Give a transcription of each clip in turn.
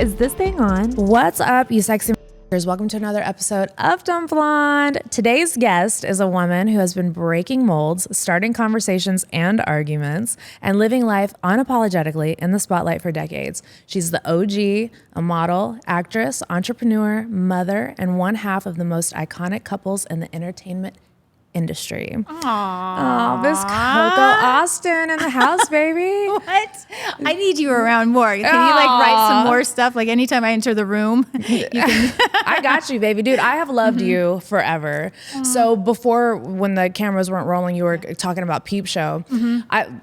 Is this thing on? What's up, you sexy motherfuckers? Welcome to another episode of Dumb Blonde. Today's guest is a woman who has been breaking molds, starting conversations and arguments, and living life unapologetically in the spotlight for decades. She's the OG, a model, actress, entrepreneur, mother, and one half of the most iconic couples in the entertainment industry. Aww. Miss Coco Austin in the house, baby. What? I need you around more. Can you write some more stuff? Like anytime I enter the room, you can. I got you, baby. Dude, I have loved you forever. So before, when the cameras weren't rolling, you were talking about Peep Show.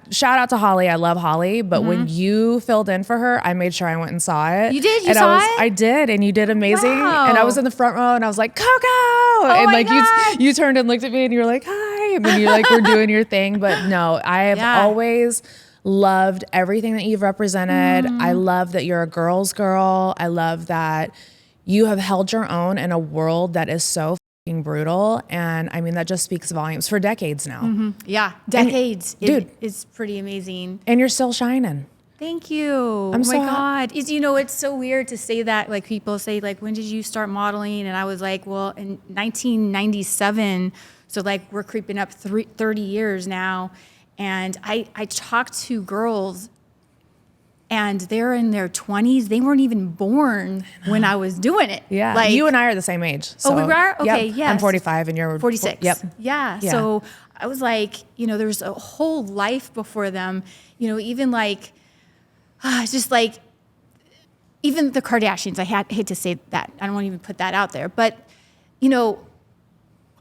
Shout out to Holly. I love Holly. But when you filled in for her, I made sure I went and saw it. You did? You and saw it? I did. And you did amazing. Wow. And I was in the front row and I was like, Coco. And my like God. you turned and looked at me and you were like, hi. And then you like were doing your thing. But no, I have always loved everything that you've represented. I love that you're a girl's girl. I love that you have held your own in a world that is so fucking brutal. And I mean, that just speaks volumes for decades now. Yeah, decades. Dude. It's pretty amazing. And you're still shining. Thank you. I'm so God. It's so weird to say that. Like people say, like, when did you start modeling? And I was like, well, in 1997. So like we're creeping up 30 years now. And I talked to girls and they're in their 20s. They weren't even born when I was doing it. Yeah. Like, you and I are the same age. So, we are? Okay, yep. yes. I'm 45 and you're 46. Yep. Yeah. So I was like, there's a whole life before them, even like, just like, even the Kardashians. I hate to say that. I don't want to even put that out there. But,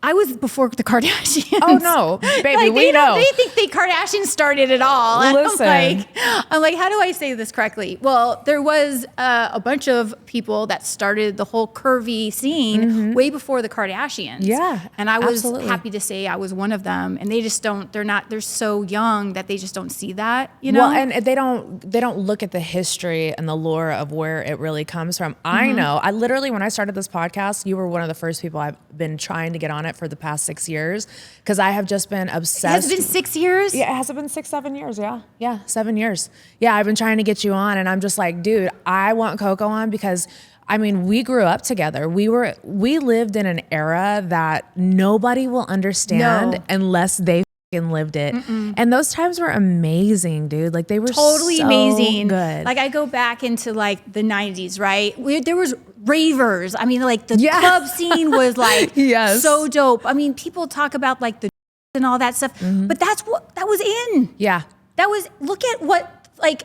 I was before the Kardashians. Oh no, baby, we know. They think the Kardashians started it all. Listen. I'm like, how do I say this correctly? Well, there was a bunch of people that started the whole curvy scene way before the Kardashians. Yeah, and I was absolutely. happy to say I was one of them. And they just don't. They're so young that they just don't see that. Well, and they don't look at the history and the lore of where it really comes from. I know. I literally, when I started this podcast, you were one of the first people I've been trying to get on it for the past 6 years, because I have just been obsessed. Has it been 6 years? Yeah, has it been 6, 7 years? Yeah, 7 years. Yeah, I've been trying to get you on, and I'm just like, dude, I want Coco on because, I mean, we grew up together. We lived in an era that nobody will understand unless they lived it. And those times were amazing, dude. Like they were totally so amazing. Good. Like I go back into like the 90s, right? There was ravers. I mean, like the club scene was like so dope. I mean, people talk about like the and all that stuff, but that was in. Yeah. That was, look at what, like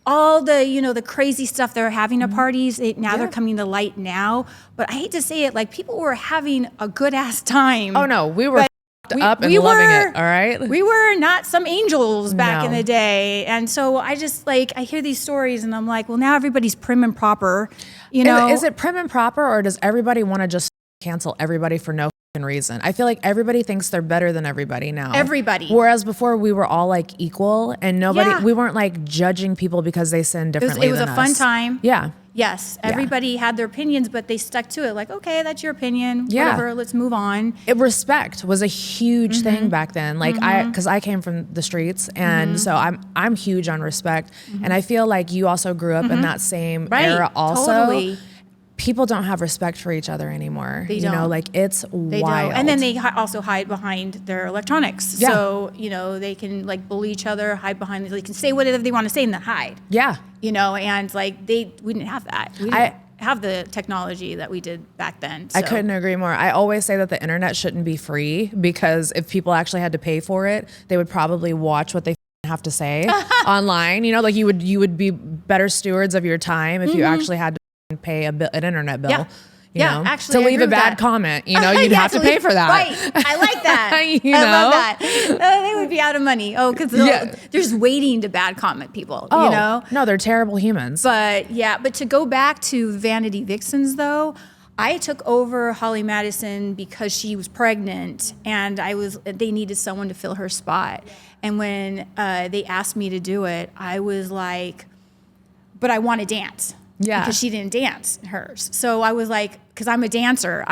all the, the crazy stuff they're having at parties. They're coming to light now. But I hate to say it, like people were having a good ass time. Oh no, we were up and loving it, all right? We were not some angels back in the day. And so I just like, I hear these stories and I'm like, well, now everybody's prim and proper, Is it prim and proper, or does everybody want to just cancel everybody for no reason? I feel like everybody thinks they're better than everybody now. Everybody. Whereas before we were all like equal and we weren't like judging people because they sin differently It was a fun time. Yeah. Yes, everybody had their opinions, but they stuck to it. Like, okay, that's your opinion. Yeah. Whatever, let's move on. Respect was a huge thing back then. Like because I came from the streets, and so I'm huge on respect. And I feel like you also grew up in that same era also. Totally. People don't have respect for each other anymore. They don't. Like it's wild. Don't. And then they also hide behind their electronics. Yeah. So, they can like bully each other, hide behind, they can say whatever they want to say and then hide. Yeah. And like we didn't have that. We didn't have the technology that we did back then. So. I couldn't agree more. I always say that the internet shouldn't be free, because if people actually had to pay for it, they would probably watch what they have to say online. Like you would be better stewards of your time if you actually had to pay an internet bill. Yeah. Actually, to leave a bad comment, you'd have to pay for that. Right. I like that. I love that. They would be out of money. Oh, because they're just waiting to bad comment people, No, they're terrible humans. But to go back to Vanity Vixens though, I took over Holly Madison because she was pregnant and they needed someone to fill her spot. And when they asked me to do it, I was like, but I want to dance. Yeah. Because she didn't dance hers. So I was like, because I'm a dancer,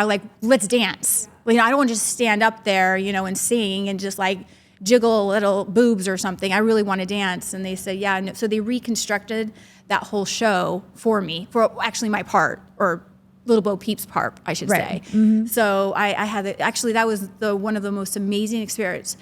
let's dance. I don't want to just stand up there, and sing and just like jiggle little boobs or something. I really want to dance. And they said, yeah. No. So they reconstructed that whole show for me, for actually my part, or Little Bo Peep's part, I should say. Mm-hmm. So I had actually, that was one of the most amazing experiences.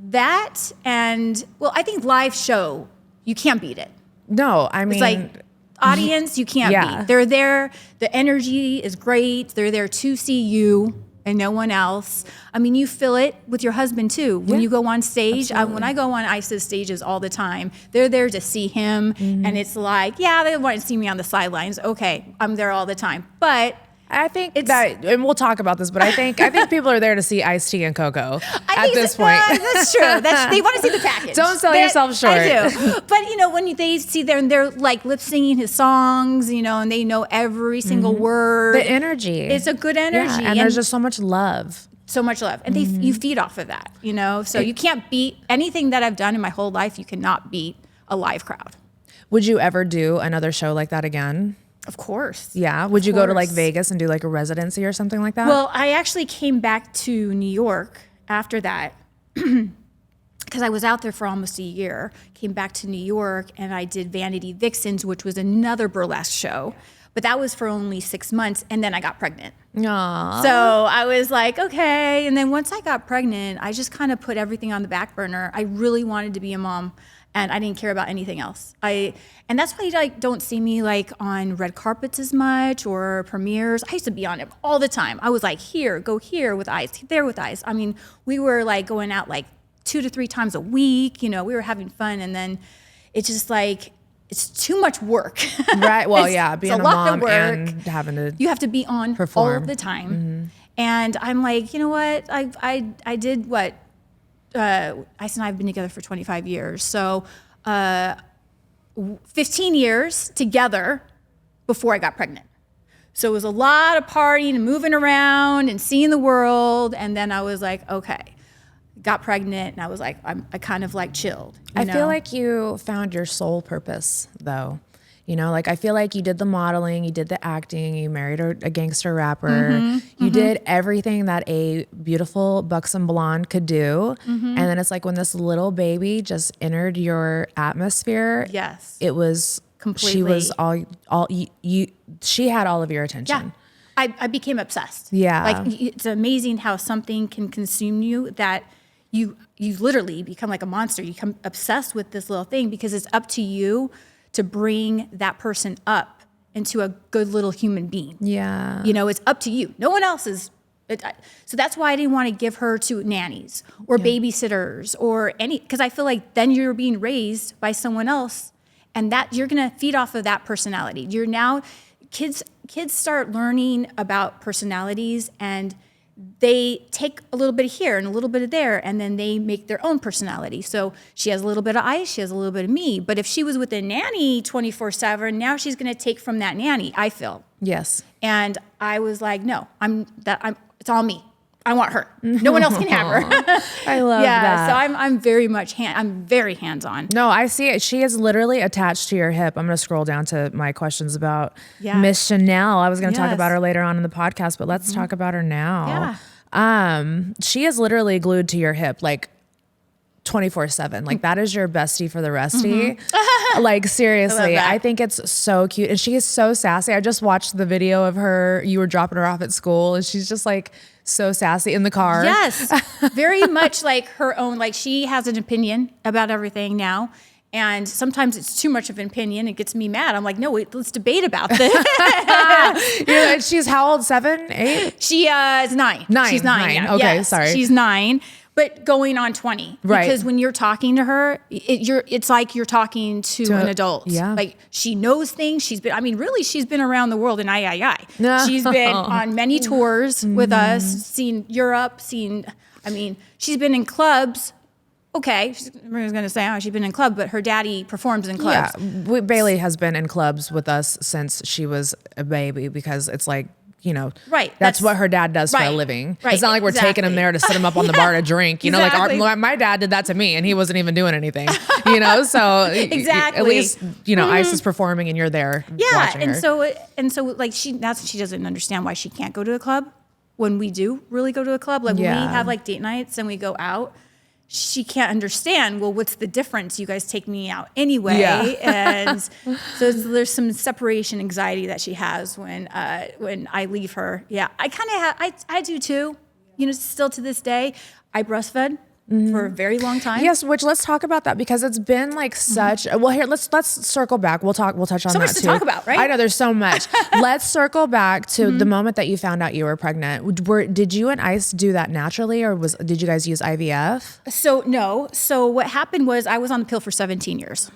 That, and well, I think live show, you can't beat it. No, I mean, it's like audience, you can't beat. They're there. The energy is great. They're there to see you and no one else. I mean, you feel it with your husband too. When you go on stage, when I go on Ice's stages all the time, they're there to see him. Mm-hmm. And it's like, yeah, they want to see me on the sidelines. Okay, I'm there all the time. But I think that, and we'll talk about this, but I think people are there to see Ice-T and Coco at this point. That's true. They want to see the package. Don't sell yourself short. I do. But, when they see there and they're like lip singing his songs, and they know every single word. The energy. It's a good energy. Yeah, and there's just so much love. So much love. And you feed off of that, So you can't beat anything that I've done in my whole life. You cannot beat a live crowd. Would you ever do another show like that again? Of course. Yeah. Would you go to like Vegas and do like a residency or something like that? Well, I actually came back to New York after that because I was out there for almost a year. Came back to New York and I did Vanity Vixens, which was another burlesque show. But that was for only 6 months. And then I got pregnant. Aww. So I was like, okay. And then once I got pregnant, I just kind of put everything on the back burner. I really wanted to be a mom. And I didn't care about anything else. And that's why you don't see me like on red carpets as much or premieres. I used to be on it all the time. I was like, go here with Ice, there with Ice. I mean, we were like going out like 2 to 3 times a week. We were having fun. And then it's just like, it's too much work. Right. Well, being a mom and having to you have to be on perform all the time. Mm-hmm. And I'm like, you know what? I did what? Ice and I have been together for 25 years. So 15 years together before I got pregnant. So it was a lot of partying and moving around and seeing the world. And then I was like, okay, got pregnant. And I was like, I kind of like chilled. I feel like you found your soul purpose though. Like I feel like you did the modeling, you did the acting, you married a gangster rapper, you did everything that a beautiful buxom blonde could do. And then it's like when this little baby just entered your atmosphere. Yes. It was completely. She was all you. She had all of your attention. Yeah. I became obsessed. Yeah. Like it's amazing how something can consume you that you literally become like a monster. You become obsessed with this little thing because it's up to you to bring that person up into a good little human being. Yeah. It's up to you. No one else is. So that's why I didn't want to give her to nannies or babysitters or because I feel like then you're being raised by someone else and that you're going to feed off of that personality. Kids start learning about personalities and they take a little bit of here and a little bit of there, and then they make their own personality. So she has a little bit of Ice, she has a little bit of me. But if she was with a nanny 24/7, now she's going to take from that nanny, I feel. Yes. And I was like, no, it's all me. I want her. No one else can have her. I love that. So I'm very much I'm very hands-on. No, I see it. She is literally attached to your hip. I'm going to scroll down to my questions about Miss Chanel. I was going to talk about her later on in the podcast, but let's talk about her now. Yeah. She is literally glued to your hip, like 24/7. Like that is your bestie for the resty. Like seriously, I think it's so cute. And she is so sassy. I just watched the video of her. You were dropping her off at school and she's just like so sassy in the car. Yes. Very much like her own, like she has an opinion about everything now. And sometimes it's too much of an opinion. It gets me mad. I'm like, no, wait, let's debate about this. She's how old? 7, 8? She is 9. 9. She's 9. Yeah. Okay, yes, sorry. She's 9. But going on 20, right? Because when you're talking to her, it's like you're talking to an adult. Yeah, like she knows things. She's been around the world, and she's been on many tours with us, seen Europe, she's been in clubs. Okay, everyone's going to say, she's been in clubs, but her daddy performs in clubs. Yeah, Bailey has been in clubs with us since she was a baby because it's like, right. That's what her dad does for a living. Right. It's not like we're taking him there to sit him up on the bar to drink. Like my dad did that to me and he wasn't even doing anything, So exactly. At least, Ice is performing and you're there watching her. And so like she doesn't understand why she can't go to a club when we do really go to a club. Like when we have like date nights and we go out, she can't understand, well, what's the difference? You guys take me out anyway. Yeah. And so there's some separation anxiety that she has when I leave her. Yeah, I kind of have, I do too, still to this day. I breastfed for a very long time. Yes, which let's talk about that because it's been like such. Well, here let's circle back. We'll touch on that too. So much to talk about, right? I know there's so much. Let's circle back to the moment that you found out you were pregnant. Did you and Ice do that naturally, or did you guys use IVF? So no. So what happened was I was on the pill for 17 years,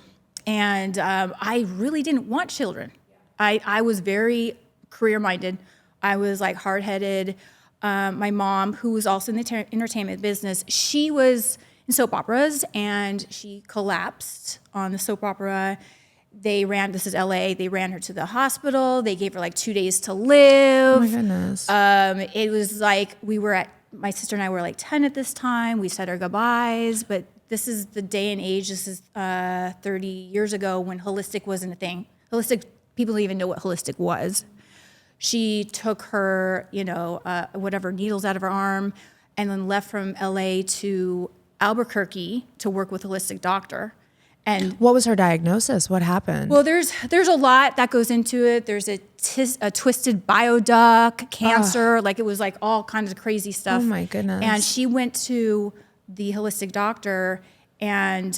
and I really didn't want children. I was very career minded. I was like hard headed. My mom, who was also in the entertainment business, she was in soap operas and she collapsed on the soap opera. This is LA, they ran her to the hospital. They gave her like 2 days to live. Oh my goodness. It was like my sister and I were like 10 at this time. We said our goodbyes, but this is the day and age. This is 30 years ago when holistic wasn't a thing. People didn't even know what holistic was. She took her, whatever needles out of her arm and then left from LA to Albuquerque to work with a holistic doctor. And what was her diagnosis? What happened? well, there's a lot that goes into it. There's a twisted bioduct, cancer, like it was like all kinds of crazy stuff. Oh my goodness. And she went to the holistic doctor and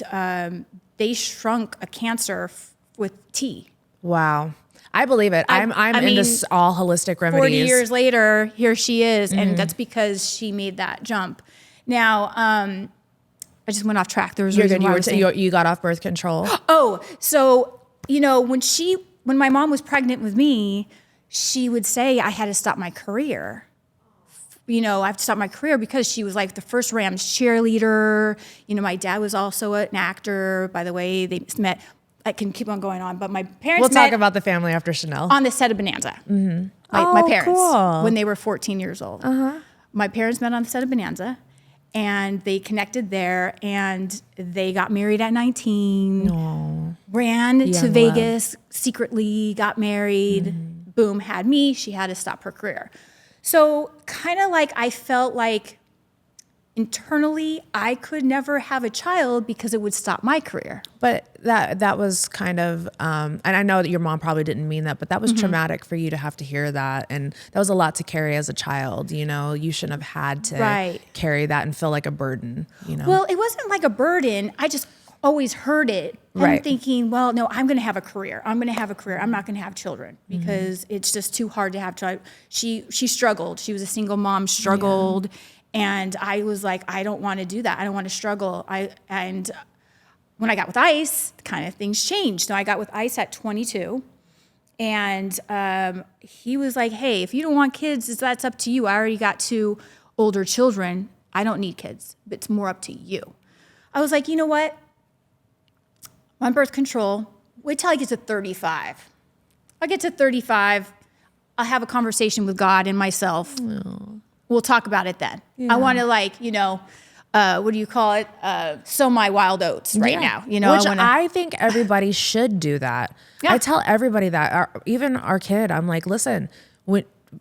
they shrunk a cancer with tea. Wow. I believe it. I'm into all holistic remedies. 40 years later, here she is, and that's because she made that jump. Now, I just went off track. There was You're good. You got off birth control. Oh, so when my mom was pregnant with me, she would say I had to stop my career. I have to stop my career because she was like the first Rams cheerleader. My dad was also an actor. By the way, they met. I can keep on going on, but my parents We'll talk about the family after Chanel. on the set of Bonanza. Mm-hmm. My parents, cool. when they were 14 years old. Uh-huh. My parents met on the set of Bonanza, and they connected there, and they got married at 19. Aww. Ran Young to love. Vegas, secretly got married, boom, had me. She had to stop her career. So kind of like I felt like internally I could never have a child because it would stop my career. But that was kind of, and I know that your mom probably didn't mean that, but that was traumatic for you to have to hear that. And that was a lot to carry as a child, you shouldn't have had to carry that and feel like a burden, Well, it wasn't like a burden. I just always heard it. I'm thinking, well, no, I'm going to have a career. I'm going to have a career. I'm not going to have children because it's just too hard to have children. She struggled. She was a single mom, struggled. Yeah. And I was like, I don't want to do that. I don't want to struggle. And when I got with Ice, kind of things changed. So I got with Ice at 22. And he was like, hey, if you don't want kids, that's up to you. I already got 2 older children. I don't need kids. But it's more up to you. I was like, you know what? I'm on birth control. Wait till I get to 35. I'll get to 35. I'll have a conversation with God and myself. Oh. We'll talk about it then. Yeah. I want to what do you call it? Sow my wild oats right now. Which I think everybody should do that. Yeah. I tell everybody that, even our kid, I'm like, listen,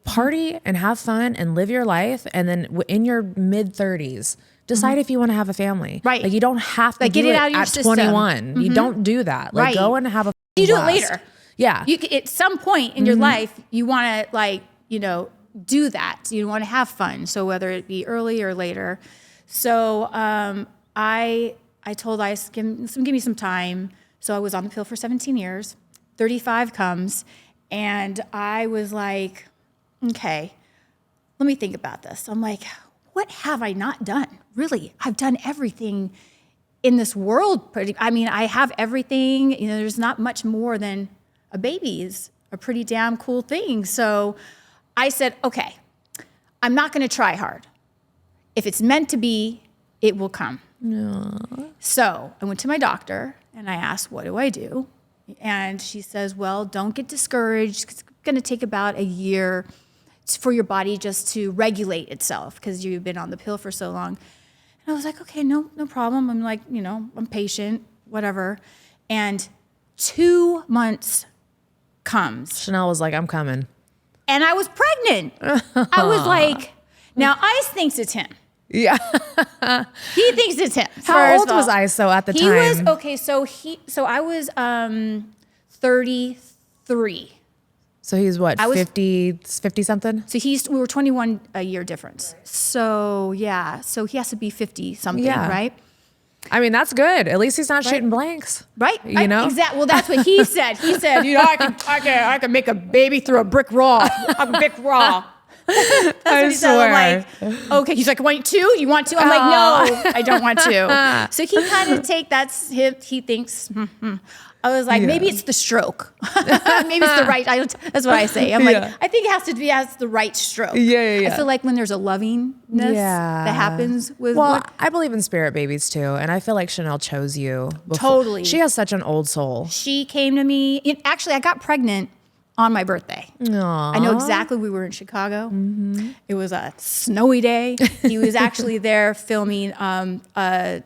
party and have fun and live your life. And then in your mid 30s, decide if you want to have a family. Right. Like you don't have to get it out of your system. 21. You don't do that. Like go and have a You do it later. Yeah. At some point in your life, you want to do that. You want to have fun. So whether it be early or later. So I told Ice, give me some time. So I was on the pill for 17 years. 35 comes. And I was like, okay, let me think about this. I'm like, what have I not done? Really, I've done everything in this world. I have everything. There's not much more than a baby is a pretty damn cool thing. So I said, okay, I'm not going to try hard. If it's meant to be, it will come. No. So I went to my doctor and I asked, what do I do? And she says, well, don't get discouraged. It's going to take about a year for your body just to regulate itself because you've been on the pill for so long. And I was like, okay, no problem. I'm like, I'm patient, whatever. And 2 months comes. Chanel was like, I'm coming. And I was pregnant. I was like, now Ice thinks it's him. Yeah. He thinks it's him. How old was ISO at the time? He was, okay, so I was 33. So he's what, 50 something? So we were 21 a year difference. So yeah, so he has to be 50 something, right? I mean, that's good. At least he's not shooting blanks. Right? You know? Exactly. Well, that's what he said. He said, you know, I can make a baby through a brick wall. I'm a brick wall. That's what he said. I'm like, okay. He's like, want two? You want two? I'm like, no, I don't want two. So he kind of that's him. He thinks, I was like, maybe it's the stroke. Maybe it's the right. That's what I say. I'm like, I think it has to be as the right stroke. I feel like when there's a lovingness that happens with. Well, I believe in spirit babies too, and I feel like Chanel chose you. Totally. She has such an old soul. She came to me. Actually, I got pregnant on my birthday. Aww. I know exactly. We were in Chicago. It was a snowy day. He was actually there filming a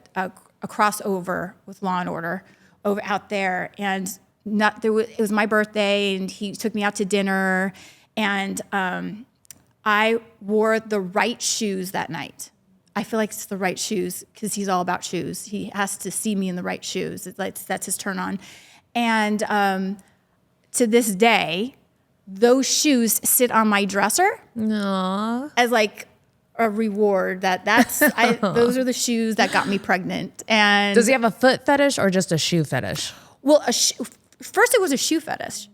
crossover with Law and Order over out there, and it was my birthday, and he took me out to dinner, and I wore the right shoes that night. I feel like it's the right shoes because he's all about shoes. He has to see me in the right shoes. That's his turn on, and to this day, those shoes sit on my dresser as like a reward. Those are the shoes that got me pregnant. And does he have a foot fetish or just a shoe fetish? Well, first it was a shoe fetish,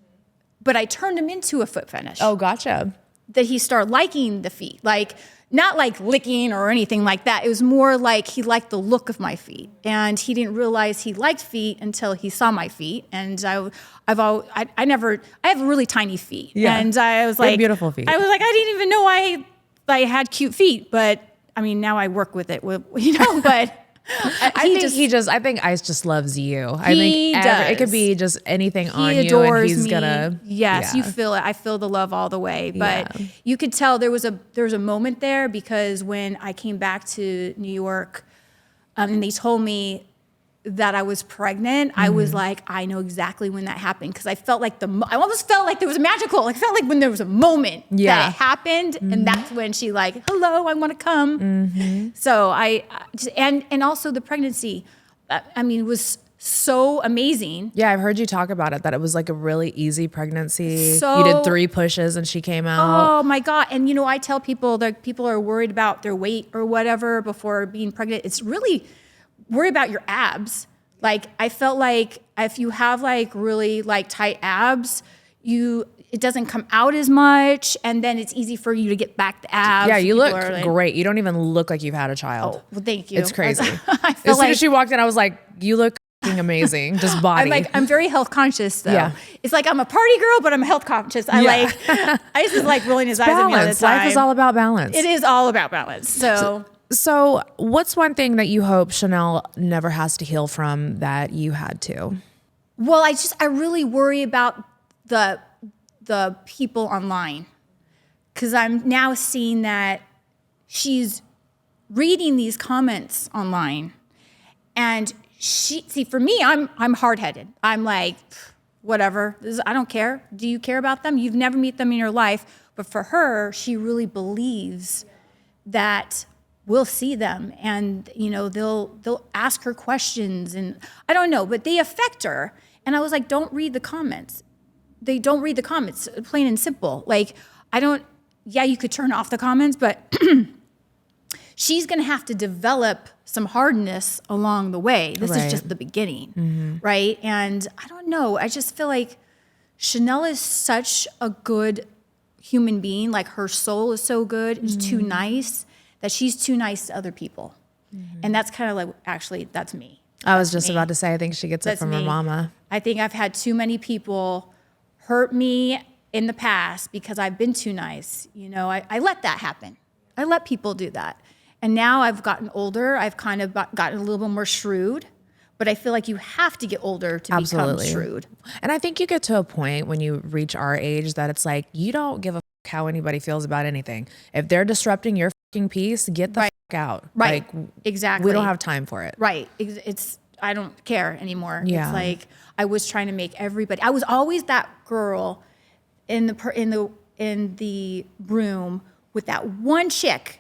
but I turned him into a foot fetish. Oh, gotcha. That he started liking the feet, like not like licking or anything like that. It was more like he liked the look of my feet, and he didn't realize he liked feet until he saw my feet. And I have really tiny feet, and I was like, beautiful feet. I was like, I didn't even know I had cute feet, but I mean, now I work with it, but. I think Ice just loves you. I think it could be just anything on you, and he's gonna. Yes, you feel it. I feel the love all the way. But you could tell there was a moment there because when I came back to New York, and they told me that I was pregnant, I was like, I know exactly when that happened because I felt like I almost felt like there was a magical. I felt like when there was a moment that it happened, and that's when she like, hello, I want to come. So and also the pregnancy, I mean, it was so amazing. Yeah, I've heard you talk about it, that it was like a really easy pregnancy. You did 3 pushes and she came out. Oh my God. And I tell people that people are worried about their weight or whatever before being pregnant. It's really worry about your abs. Like I felt like if you have like really like tight abs, it doesn't come out as much, and then it's easy for you to get back the abs. Yeah, you look great. You don't even look like you've had a child. Oh, well, thank you. It's crazy. As soon as she walked in, I was like, you look amazing. Just body. I'm very health conscious though. Yeah. It's like I'm a party girl, but I'm health conscious. I just like rolling his eyes at me all the time. Life is all about balance. It is all about balance. So what's one thing that you hope Chanel never has to heal from that you had to? Well, I really worry about the people online, because I'm now seeing that she's reading these comments online, and for me, I'm hard-headed. I'm like, whatever, I don't care. Do you care about them? You've never met them in your life. But for her, she really believes that we'll see them, and they'll ask her questions, and I don't know, but they affect her. And I was like, don't read the comments. They don't read the comments, plain and simple. Like, you could turn off the comments, but she's gonna have to develop some hardness along the way. This is just the beginning, right? And I don't know, I just feel like Chanel is such a good human being. Like, her soul is so good, it's too nice, that she's too nice to other people. And that's kind of like, actually, that's me. I was just about to say, I think she gets it from her mama. I think I've had too many people hurt me in the past because I've been too nice. I let that happen. I let people do that. And now I've gotten older. I've kind of gotten a little bit more shrewd. But I feel like you have to get older to become shrewd. And I think you get to a point when you reach our age that it's like, you don't give a how anybody feels about anything. If they're disrupting your fucking peace, get the out. Right. Like, exactly. We don't have time for it. Right. I don't care anymore. Yeah. It's like I was trying to make everybody. I was always that girl in the room with that one chick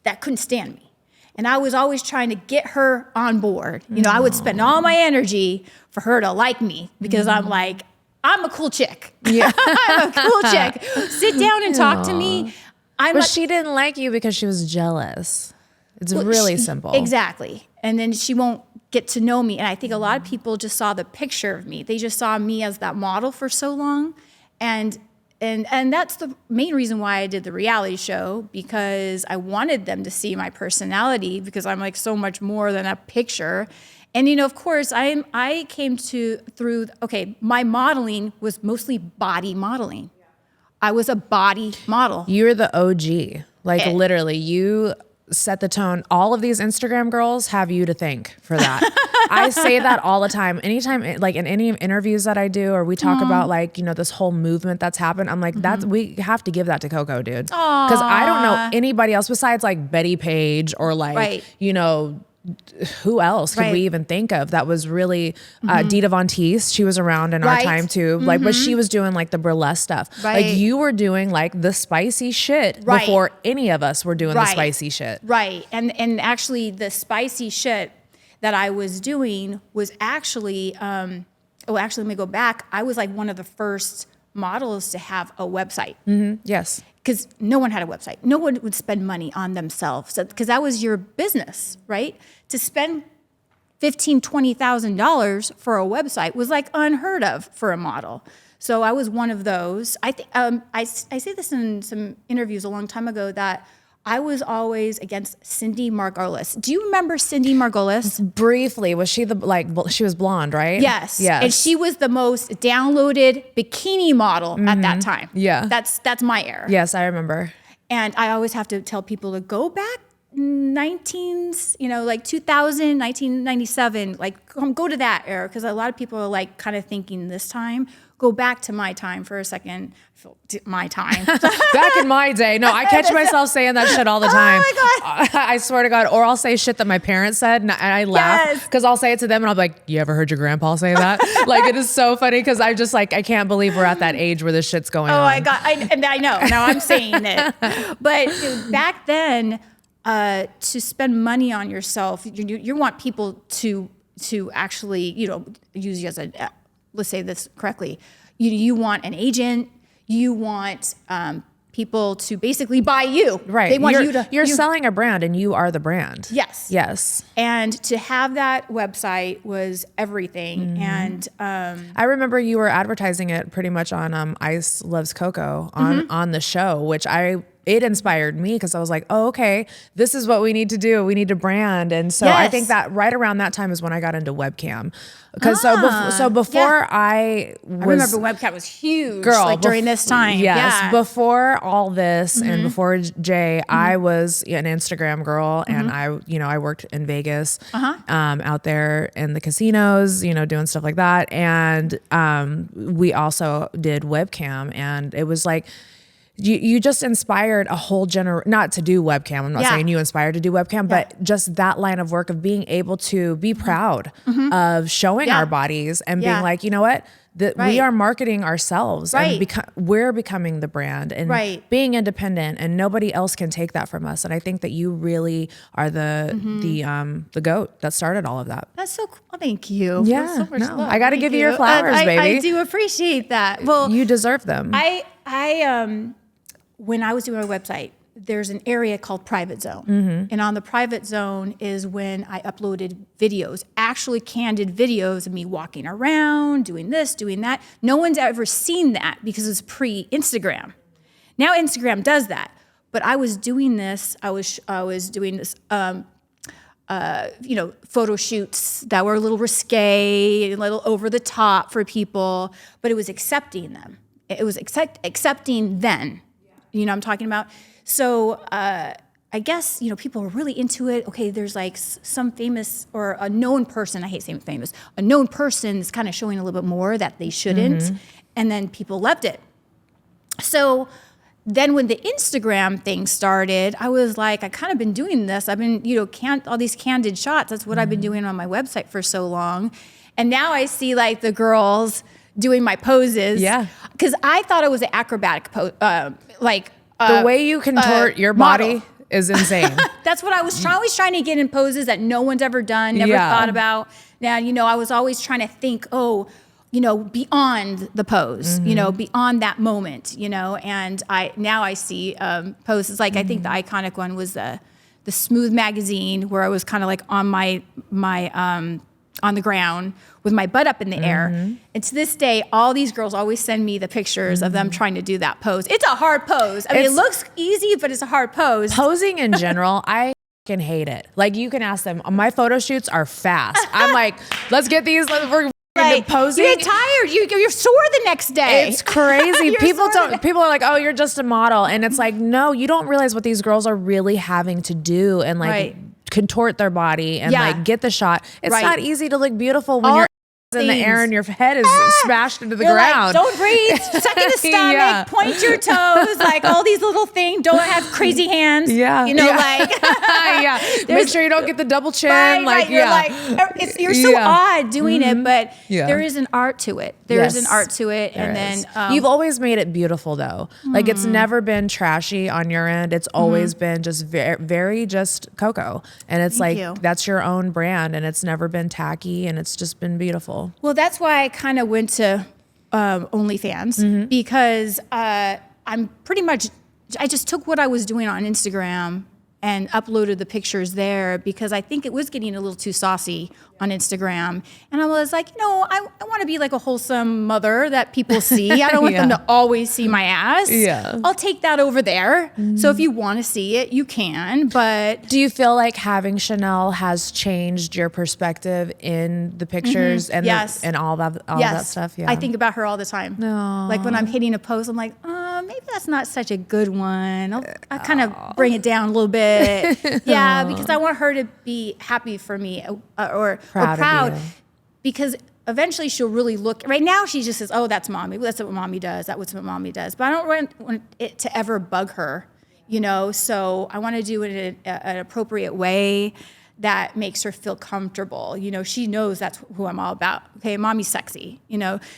that couldn't stand me. And I was always trying to get her on board. You know, I would spend all my energy for her to like me because I'm like, I'm a cool chick. Yeah. I'm a cool chick. Sit down and talk to me. But she didn't like you because she was jealous. It's really simple. Exactly. And then she won't get to know me. And I think a lot of people just saw the picture of me. They just saw me as that model for so long. And that's the main reason why I did the reality show, because I wanted them to see my personality, because I'm like so much more than a picture. And, you know, of course, I came through, my modeling was mostly body modeling. I was a body model. You're the OG. Like literally, you set the tone. All of these Instagram girls have you to thank for that. I say that all the time. Anytime, like in any interviews that I do, or we talk about like, you know, this whole movement that's happened, I'm like, we have to give that to Coco, dude. Because I don't know anybody else besides like Betty Page or like, you know, who else could we even think of that was really Dita Von Teese? She was around in our time too, like, but she was doing like the burlesque stuff. Like you were doing like the spicy shit before any of us were doing the spicy shit. Right, and actually the spicy shit that I was doing was actually, let me go back. I was like one of the first models to have a website. Yes. Because no one had a website. No one would spend money on themselves, because that was your business, right? To spend $15,000, $20,000 for a website was like unheard of for a model. So I was one of those. I think I say this in some interviews a long time ago, that I was always against Cindy Margolis. Do you remember Cindy Margolis? Briefly, was she she was blonde, right? Yes. And she was the most downloaded bikini model at that time. Yeah. That's my era. Yes, I remember. And I always have to tell people to go back 2000, 1997, like go to that era, because a lot of people are like kind of thinking this time. Go back to my time for a second. My time. Back in my day. No, I catch myself saying that shit all the time. Oh my God. I swear to God. Or I'll say shit that my parents said and I laugh because I'll say it to them and I'll be like, you ever heard your grandpa say that? Like, it is so funny because I just like, I can't believe we're at that age where this shit's going on. Oh my God. I know. Now I'm saying it. But back then, to spend money on yourself, you want people to actually, you know, use you as a, let's say this correctly, you want an agent, you want people to basically buy you. Right. They want you're selling a brand and you are the brand. Yes. Yes. And to have that website was everything. And I remember you were advertising it pretty much on Ice Loves Coco on the show, which it inspired me because I was like, oh, okay, this is what we need to do. We need to brand. And so I think that right around that time is when I got into webcam. Because so before I remember webcam was huge, like during this time. Yes, before all this and before Jay, I was an Instagram girl, and I worked in Vegas, out there in the casinos, doing stuff like that, and we also did webcam, and it was like. You just inspired a whole not to do webcam. I'm not saying you inspired to do webcam, but just that line of work of being able to be proud of showing our bodies and being like, you know what, we are marketing ourselves and we're becoming the brand and being independent, and nobody else can take that from us. And I think that you really are the GOAT that started all of that. That's so cool. Thank you. Yeah, so much love. I got to give you your flowers, baby. I do appreciate that. Well, you deserve them. I when I was doing my website, there's an area called private zone. And on the private zone is when I uploaded videos, actually candid videos of me walking around, doing this, doing that. No one's ever seen that because it's pre-Instagram. Now Instagram does that. But I was doing this, I was doing this, photo shoots that were a little risque, a little over the top for people, but it was accepting them. It was accepting then. You know what I'm talking about? So I guess, people are really into it. Okay, there's like some famous or a known person, I hate saying famous, a known person is kind of showing a little bit more that they shouldn't. And then people loved it. So then when the Instagram thing started, I was like, I kind of been doing this. I've been, all these candid shots. That's what I've been doing on my website for so long. And now I see like the girls doing my poses. Yeah. Because I thought it was an acrobatic pose, the way you contort your body is insane. That's what I was always trying to get in poses that no one's ever done, never thought about. Now, I was always trying to think, beyond the pose, beyond that moment, and I see poses like I think the iconic one was the Smooth magazine where I was kind of like on my on the ground with my butt up in the air. And to this day, all these girls always send me the pictures of them trying to do that pose. It's a hard pose. I mean, it looks easy, but it's a hard pose. Posing in general, I can hate it. Like, you can ask them. My photo shoots are fast. I'm like, let's get these. We're posing. You get tired. You're sore the next day. It's crazy. People are like, oh, you're just a model. And it's like, no, you don't realize what these girls are really having to do and like contort their body and like get the shot. It's not easy to look beautiful when you're in the air and your head is smashed into the ground. Like, don't breathe. Suck in the stomach. Point your toes. Like all these little things. Don't have crazy hands. Make sure you don't get the double chin. You're so odd doing it, but there is an art to it. There is an art to it, then you've always made it beautiful though. Like it's never been trashy on your end. It's always been just very just Coco, and it's that's your own brand, and it's never been tacky, and it's just been beautiful. Well, that's why I kind of went to OnlyFans because I'm pretty much, I just took what I was doing on Instagram and uploaded the pictures there because I think it was getting a little too saucy on Instagram. And I was like, I want to be like a wholesome mother that people see. I don't want them to always see my ass. I'll take that over there. So if you want to see it, you can. But do you feel like having Chanel has changed your perspective in the pictures and and all that stuff? I think about her all the time. Like when I'm hitting a pose, I'm like, maybe that's not such a good one. I'll kind of bring it down a little bit. Because I want her to be happy for me or proud because eventually she'll really look. Right now she just says, oh, that's mommy. That's what mommy does. That's what mommy does. But I don't want it to ever bug her, so I want to do it in an appropriate way that makes her feel comfortable. She knows that's who I'm all about. Okay, mommy's sexy.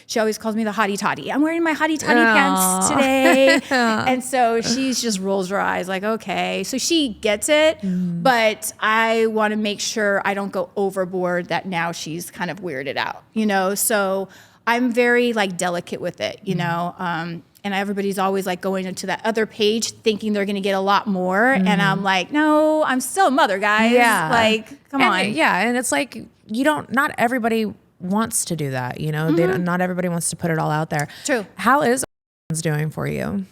She always calls me the hottie toddy. I'm wearing my hottie toddy pants today. And so she's just rolls her eyes like, okay. So she gets it, but I want to make sure I don't go overboard that now she's kind of weirded out, So I'm very like delicate with it, and everybody's always like going into that other page thinking they're going to get a lot more. And I'm like, no, I'm still a mother, guys. Like, come on. Yeah. And it's like, not everybody wants to do that. Not everybody wants to put it all out there. True. How is doing for you?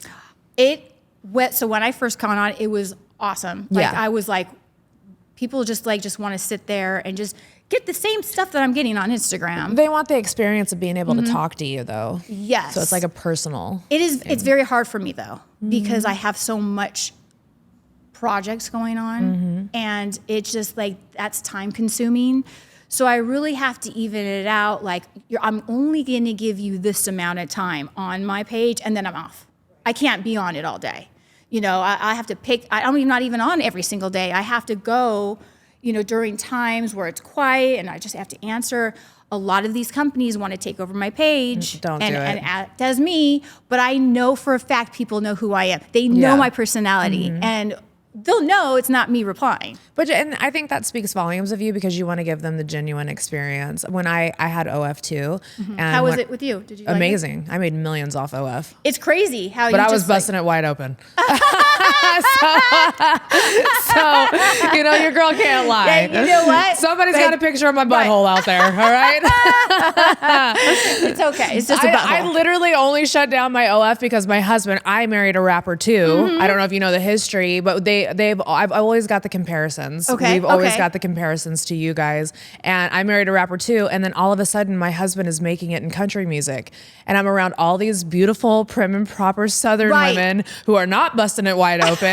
So when I first got on, it was awesome. Like I was like, people just want to sit there and just get the same stuff that I'm getting on Instagram. They want the experience of being able to talk to you though. Yes. So it's like a personal thing. Thing. It's very hard for me though, because I have so much projects going on and it's just like, that's time consuming. So I really have to even it out. Like I'm only going to give you this amount of time on my page and then I'm off. I can't be on it all day. I have to pick, I'm not even on every single day. I have to go, during times where it's quiet and I just have to answer. A lot of these companies want to take over my page and does me, but I know for a fact people know who I am. They know my personality and they'll know it's not me replying. And I think that speaks volumes of you because you want to give them the genuine experience. When I had OF too. And how was it with you? Did you amazing. Like it? I made millions off OF. It's crazy how but I was busting it wide open. so, your girl can't lie. Yeah, you know what? Somebody's got a picture of my butthole out there, all right? It's okay. It's just a butthole. I literally only shut down my OF because my husband, I married a rapper too. I don't know if you know the history, but I've always got the comparisons. Okay. We've always got the comparisons to you guys. And I married a rapper too. And then all of a sudden my husband is making it in country music. And I'm around all these beautiful, prim and proper Southern women who are not busting it wide open.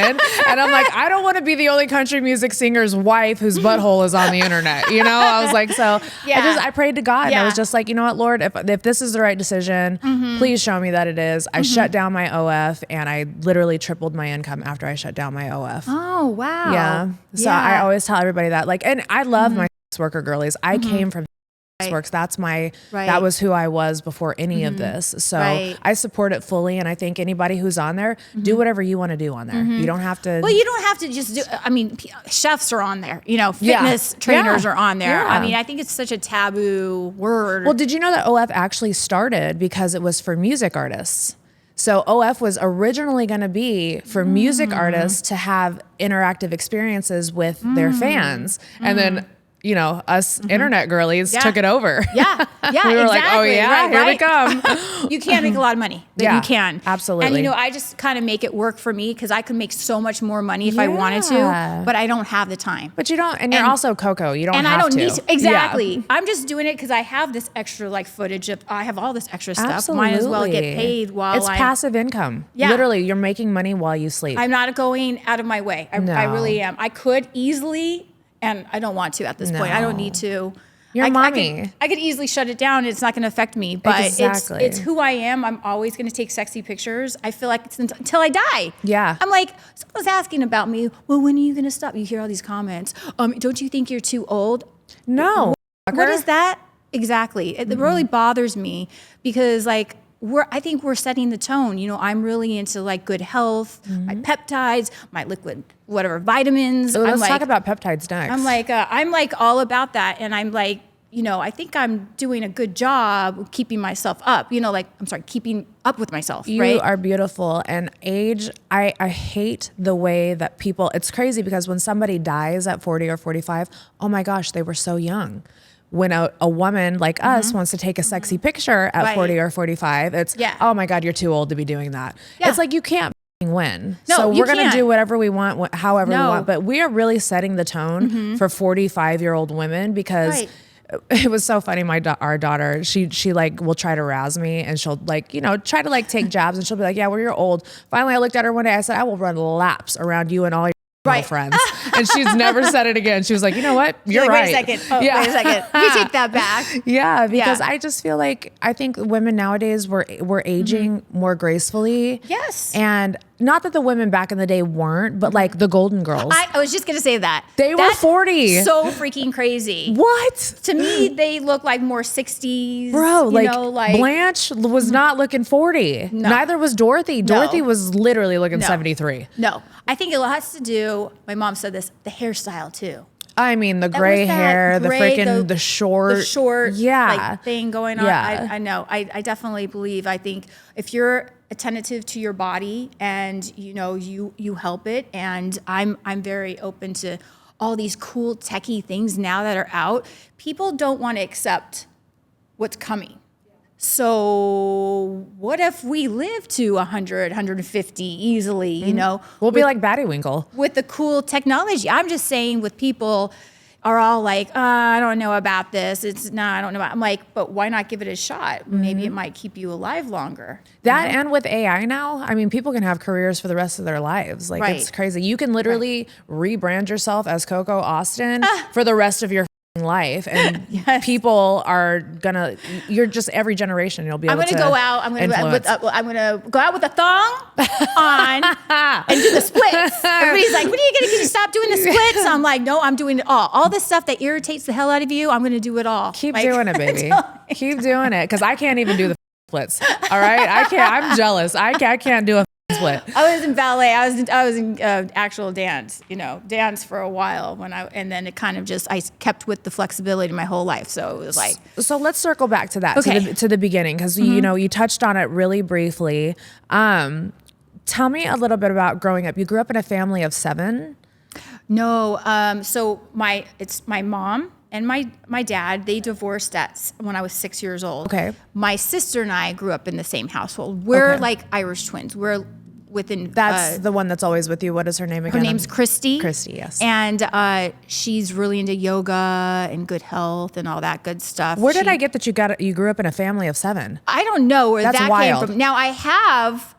And I'm like, I don't want to be the only country music singer's wife whose butthole is on the internet. I was like, so I prayed to God. And I was just like, you know what, Lord, if this is the right decision, please show me that it is. I shut down my OF and I literally tripled my income after I shut down my OF. Oh, wow. Yeah. So I always tell everybody that, and I love my worker girlies. I came from works. That's Right. that was who I was before any of this. So Right. I support it fully. And I think anybody who's on there, do whatever you want to do on there. You don't have to. Well, you don't have to just do, I mean, chefs are on there, fitness trainers are on there. Yeah. I mean, I think it's such a taboo word. Well, did you know that OF actually started because it was for music artists? So OF was originally going to be for music artists to have interactive experiences with their fans. And then, us internet girlies took it over. Yeah. Yeah. We were exactly. like, oh yeah, here we come. You can make a lot of money. But Yeah, you can. absolutely. And I just kind of make it work for me because I could make so much more money if I wanted Yeah. to, but I don't have the time. But you don't, and you're also Coco. You don't And have I don't to. need to. Exactly. Yeah. I'm just doing it because I have this extra footage of, I have all this extra stuff. Might as well get paid while it's passive income. Yeah. Literally, you're making money while you sleep. I'm not going out of my way. I really am. I could easily, and I don't want to at this point. I don't need to. You're mommy. I could easily shut it down. It's not going to affect me. But Exactly. it's who I am. I'm always going to take sexy pictures. I feel like it's until I die. Yeah. I'm like, someone's asking about me. Well, when are you going to stop? You hear all these comments. Don't you think you're too old? No. What is that? Exactly. It really bothers me because I think we're setting the tone. I'm really into good health, my peptides, my liquid, whatever, vitamins. So let's talk about peptides next. I'm all about that. And I'm I think I'm doing a good job keeping myself up, keeping up with myself. You are beautiful. And age, I hate the way that people, it's crazy because when somebody dies at 40 or 45, oh my gosh, they were so young. When a woman like us wants to take a sexy picture at 40 or 45, it's, oh my God, you're too old to be doing that. Yeah. It's like, you can't win. No, so you we're going to can't. do whatever we want, however we want. But we are really setting the tone for 45-year-old women because it was so funny. Our daughter, she will try to razz me and she'll try to take jabs and she'll be like, yeah, well, you're old. Finally, I looked at her one day. I said, I will run laps around you and all your friends. And she's never said it again. She was like, you know what? You're right. Wait a second. Wait a second. You take that back. Yeah, because I just feel like I think women nowadays we're aging more gracefully. Yes. And not that the women back in the day weren't, but the Golden Girls. I was just gonna say that. That's were 40. So freaking crazy. What? To me, they look like more 60s. Bro, Blanche was not looking 40. No. Neither was Dorothy. Dorothy was literally looking 73. No. I think it has to do, my mom said this, the hairstyle too. I mean, the gray hair, the short. Yeah. Thing going on. Yeah. I know. I definitely believe. I think if you're attentive to your body and you help it, and I'm very open to all these cool techie things now that are out. People don't want to accept what's coming. So what if we live to 100, 150 easily, We'll be like Battywinkle. with the cool technology. I'm just saying with people are all like, I don't know about this. I don't know about, I'm like, but why not give it a shot? Maybe it might keep you alive longer. That and with AI now, I mean, people can have careers for the rest of their lives. It's crazy. You can literally rebrand yourself as Coco Austin for the rest of your life, and people are gonna. You're just every generation. You'll be able to. I'm gonna go out with a thong on and do the splits. Everybody's like, "When are you gonna stop doing the splits?" I'm like, "No, I'm doing it all. All this stuff that irritates the hell out of you, I'm gonna do it all. Keep doing it, baby. Keep doing it, because I can't even do the splits. All right, I can't. I'm jealous. I can't do a split. I was in ballet. I was in actual dance. Dance for a while and then it kind of just I kept with the flexibility my whole life. So it was like. So let's circle back to that to the beginning, because you touched on it really briefly. Tell me a little bit about growing up. You grew up in a family of 7. No. So it's my mom and my dad. They divorced when I was 6 years old. Okay. My sister and I grew up in the same household. We're like Irish twins. We're within. That's the one that's always with you. What is her name again? Her name's Christy. Christy, yes. And she's really into yoga and good health and all that good stuff. Where did I get that you grew up in a family of 7? I don't know where That's that wild. came from. Now I have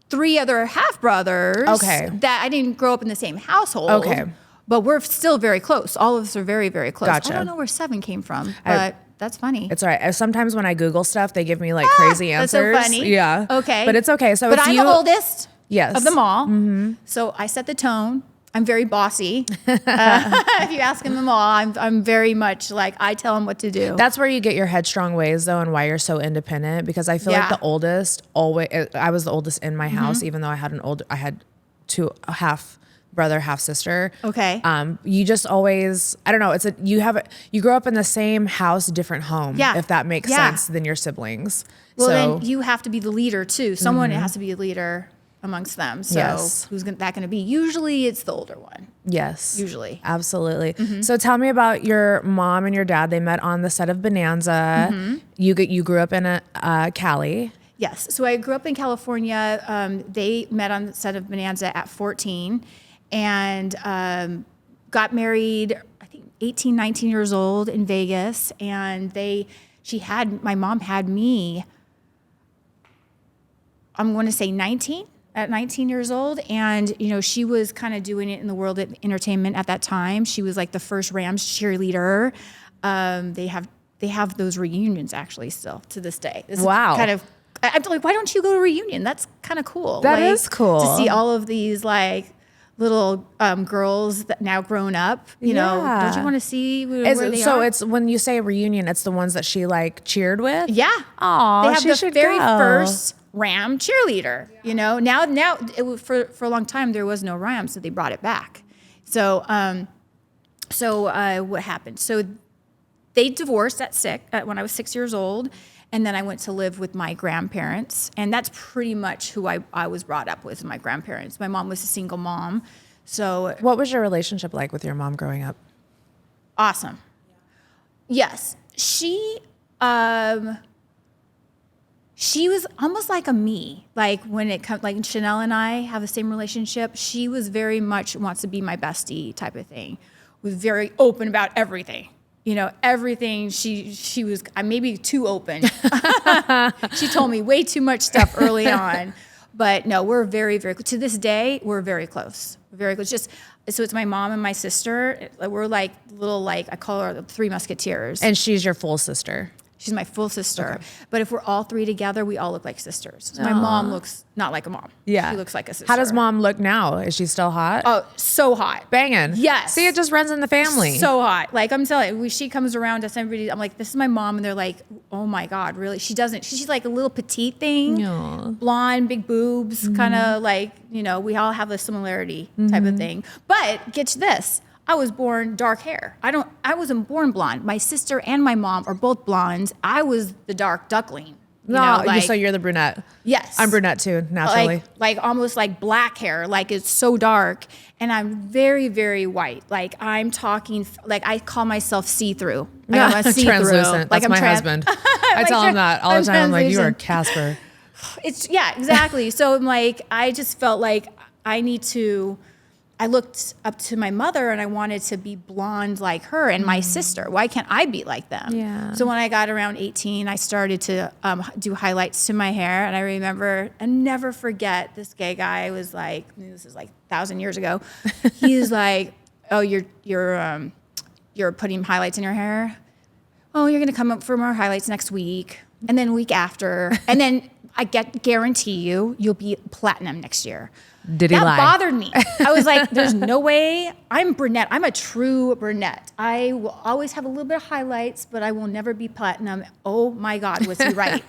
3 other half brothers. Okay. That I didn't grow up in the same household. Okay. But we're still very close. All of us are very, very close. Gotcha. I don't know where 7 came from, but that's funny. It's all right. Sometimes when I Google stuff, they give me crazy answers. That's so funny. Yeah. Okay. But it's okay. So but I'm the oldest Yes. of them all. So I set the tone. I'm very bossy. If you ask them all, I'm very much like, I tell them what to do. That's where you get your headstrong ways though, and why you're so independent, because I feel like the oldest I was the oldest in my house, even though I had two, half brother, half sister. Okay. You just always, I don't know. You grow up in the same house, different home. Yeah. If that makes sense, than your siblings. Well, so, then you have to be the leader too. Someone has to be a leader amongst them. So who's that going to be? Usually it's the older one. Yes. Usually. Absolutely. So tell me about your mom and your dad. They met on the set of Bonanza. You grew up in Cali. Yes. So I grew up in California. They met on the set of Bonanza at 14 and got married, I think 18, 19 years old in Vegas. And my mom had me, I'm going to say 19 years old. And, she was kind of doing it in the world of entertainment at that time. She was like the first Rams cheerleader. They have those reunions actually still to this day. This wow. Is kind of, I'm like, why don't you go to a reunion? That's kind of cool. That is cool. To see all of these like little girls that now grown up, you know, don't you want to see where they are? It's when you say reunion, it's the ones that she like cheered with? Yeah. Oh, they have the very first Ram cheerleader, now for a long time, there was no Ram, so they brought it back. So what happened? So they divorced when I was 6 years old. And then I went to live with my grandparents. And that's pretty much who I was brought up with, my grandparents. My mom was a single mom. So what was your relationship like with your mom growing up? Awesome. Yes. She was almost like a me. Like when it comes, like Chanel and I have the same relationship. She was very much wants to be my bestie type of thing. Was very open about everything. Everything. She was maybe too open. She told me way too much stuff early on, but no, we're very, very, to this day, we're very close. Very close. So it's my mom and my sister. We're like little, I call her the Three Musketeers. And she's your full sister. She's my full sister. Okay. But if we're all three together, we all look like sisters. So my mom looks not like a mom. Yeah. She looks like a sister. How does mom look now? Is she still hot? Oh, so hot. Banging. Yes. See, it just runs in the family. So hot. Like I'm telling you, she comes around to everybody. I'm like, this is my mom. And they're like, oh my God, really? She doesn't. She's like a little petite thing. Aww. Blonde, big boobs, kind of like, we all have a similarity type of thing. But get to this. I was born dark hair. I wasn't born blonde. My sister and my mom are both blondes. I was the dark duckling. So you're the brunette. Yes. I'm brunette too, naturally. Like almost like black hair. Like it's so dark. And I'm very, very white. Like I'm talking, like I call myself see-through. I'm see-through. Translucent. That's my husband. I tell him that all the time. I'm like, you are Casper. Exactly. So I'm like, I just felt like I looked up to my mother and I wanted to be blonde like her and my sister. Why can't I be like them? Yeah. So when I got around 18, I started to do highlights to my hair. And I remember, I never forget, this gay guy was like, this is like 1,000 years ago. He was like, oh, you're putting highlights in your hair? Oh, you're gonna come up for more highlights next week. And then week after. And then I guarantee you'll be platinum next year. Did he lie? That bothered me. I was like, there's no way. I'm brunette. I'm a true brunette. I will always have a little bit of highlights, but I will never be platinum. Oh my God, was he right?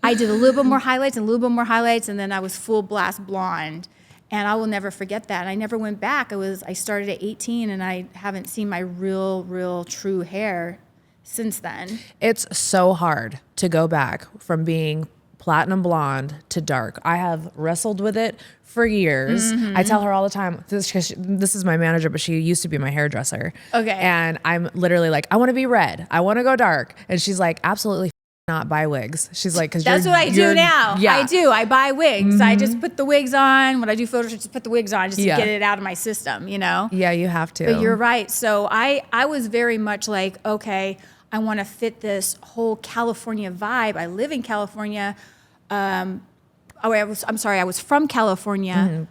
I did a little bit more highlights and a little bit more highlights, and then I was full blast blonde. And I will never forget that. I never went back. I started at 18, and I haven't seen my real, true hair since then. It's so hard to go back from being platinum blonde to dark. I have wrestled with it for years. I tell her all the time, this is my manager, but she used to be my hairdresser. Okay. And I'm literally like, I want to be red. I want to go dark. And she's like, absolutely not buy wigs. She's like, because that's what I do now. Yeah. I do. I buy wigs. I just put the wigs on. When I do photos, just put the wigs on just to get it out of my system, Yeah, you have to. But you're right. So I was very much like, okay, I want to fit this whole California vibe. I live in California. I was from California.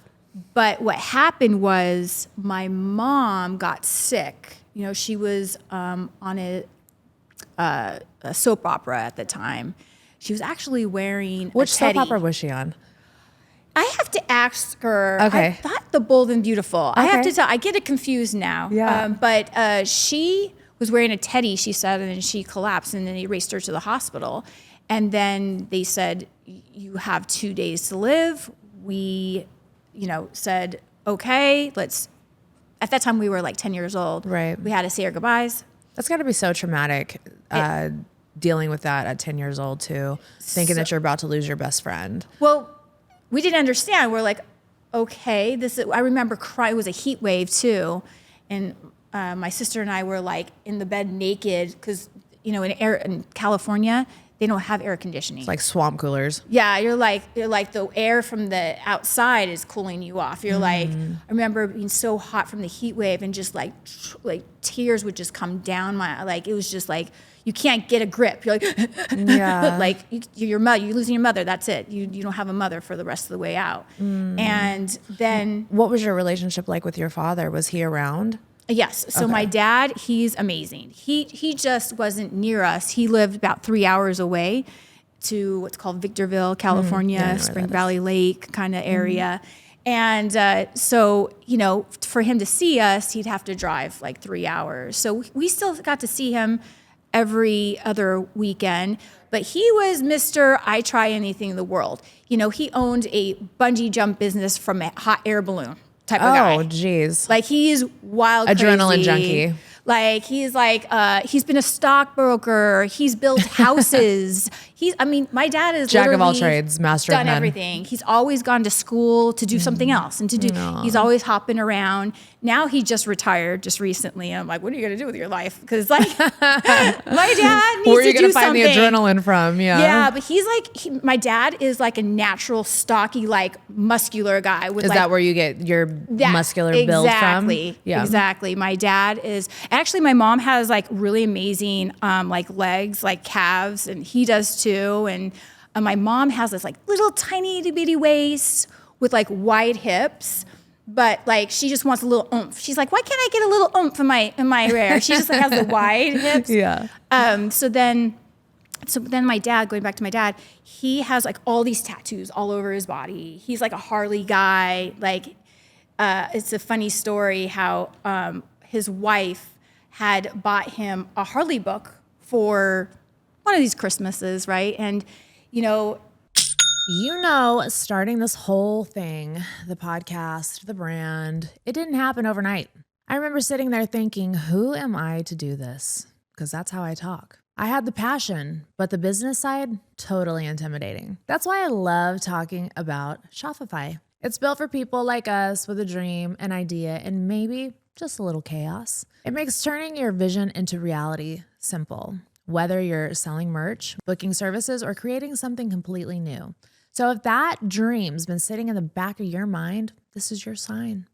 But what happened was my mom got sick. She was on a soap opera at the time. She was actually wearing Which a teddy. soap opera was she on? I have to ask her. Okay. I thought the Bold and Beautiful. I have Okay. to tell. I get it confused now. Yeah. But she was wearing a teddy, she said, and then she collapsed, and then they raced her to the hospital. And then they said, you have 2 days to live. We, said, okay, let's. At that time, we were like 10 years old. Right. We had to say our goodbyes. That's got to be so traumatic, dealing with that at 10 years old too, thinking that you're about to lose your best friend. Well, we didn't understand. We're like, okay, I remember crying. It was a heat wave too. And my sister and I were like in the bed naked because, in California, they don't have air conditioning. It's like swamp coolers. Yeah, you're like the air from the outside is cooling you off. You're like, I remember being so hot from the heat wave and just like tears would just come down it was just like, you can't get a grip. You're like, yeah, like you're losing your mother. That's it. You don't have a mother for the rest of the way out. And then, what was your relationship like with your father? Was he around? yes. So my dad, he's amazing. He just wasn't near us. He lived about 3 hours away to what's called Victorville, California, Spring Valley Lake kind of area. And so, for him to see us, he'd have to drive like 3 hours. So we still got to see him every other weekend. But he was Mr. I try anything in the world. He owned a bungee jump business from a hot air balloon type of guy. Oh, geez. Like he's wild, Adrenaline crazy. junkie. Like he's been a stockbroker. He's built houses. My dad is Jack of all literally trades, master done of none. everything. He's always gone to school to do something else and to do. He's always hopping around. Now he just retired just recently. And I'm like, what are you gonna do with your life? Because like my dad needs Where are you to gonna do find something. the adrenaline from? Yeah. Yeah, but he's like my dad is like a natural, stocky, like muscular guy. With Is that where you get your muscular build from? Exactly. Yeah. Exactly. My dad is actually, my mom has like really amazing like legs, like calves, and he does too. And my mom has this like little tiny itty bitty waist with like wide hips. But like she just wants a little oomph. She's like, why can't I get a little oomph in my rear? She just like has the wide hips. Yeah. So then my dad, going back to my dad, he has like all these tattoos all over his body. He's like a Harley guy. Like it's a funny story how his wife had bought him a Harley book for one of these Christmases, right? And starting this whole thing, the podcast, the brand, it didn't happen overnight. I remember sitting there thinking, who am I to do this? Because that's how I talk. I had the passion, but the business side, totally intimidating. That's why I love talking about Shopify. It's built for people like us with a dream, an idea, and maybe just a little chaos. It makes turning your vision into reality simple, whether you're selling merch, booking services, or creating something completely new. So if that dream's been sitting in the back of your mind, this is your sign.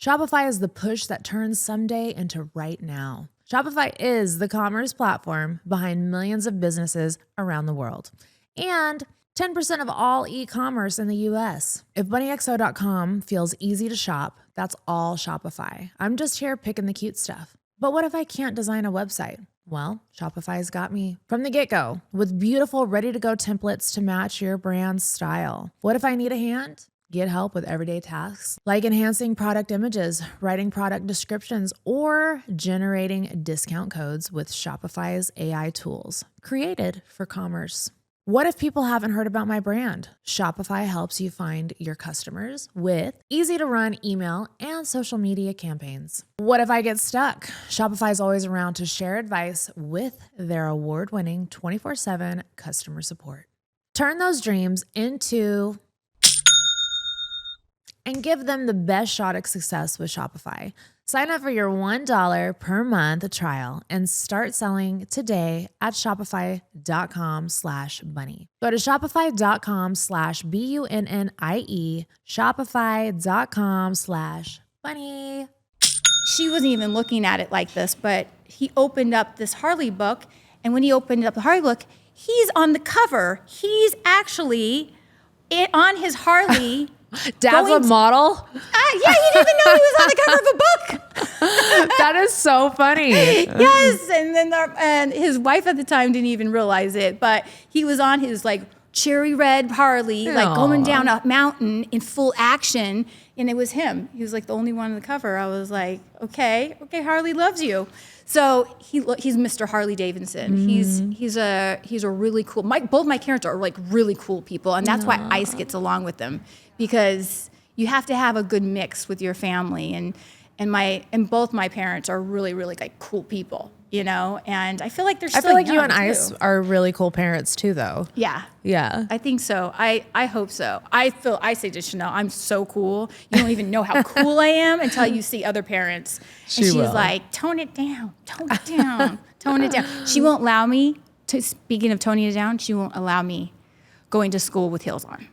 Shopify is the push that turns someday into right now. Shopify is the commerce platform behind millions of businesses around the world. And 10% of all e-commerce in the US. If BunnieXO.com feels easy to shop, that's all Shopify. I'm just here picking the cute stuff. But what if I can't design a website? Well, Shopify's got me from the get-go with beautiful, ready-to-go templates to match your brand's style. What if I need a hand? Get help with everyday tasks like enhancing product images, writing product descriptions, or generating discount codes with Shopify's AI tools created for commerce. What if people haven't heard about my brand? Shopify helps you find your customers with easy-to-run email and social media campaigns. What if I get stuck? Shopify is always around to share advice with their award-winning 24/7 customer support. Turn those dreams into and give them the best shot at success with Shopify. Sign up for your $1 per month trial and start selling today at shopify.com/bunnie. Go to shopify.com/BUNNIE, shopify.com/bunnie. She wasn't even looking at it like this, but he opened up this Harley book, and when he opened up the Harley book, he's on the cover. He's actually on his Harley. Dad's a model? Yeah, he didn't even know he was on the cover of a book. That is so funny. Yes, and then and his wife at the time didn't even realize it, but he was on his like cherry red Harley, like Aw. going down a mountain in full action. And it was him. He was like the only one on the cover. I was like, okay, Harley loves you. So he's Mr. Harley Davidson. He's a really cool. Both my parents are like really cool people, and that's why Ice gets along with them, because you have to have a good mix with your family. And both my parents are really, really like cool people, you know. And I feel like they're still I feel like you young, and Ice too. are really cool parents too, though. Yeah. Yeah. I think so. I hope so. I say to Chanel, I'm so cool. You don't even know how cool I am until you see other parents. And she's will. like, tone it down, tone it down, tone it down. She won't allow me to, speaking of toning it down, she won't allow me going to school with heels on.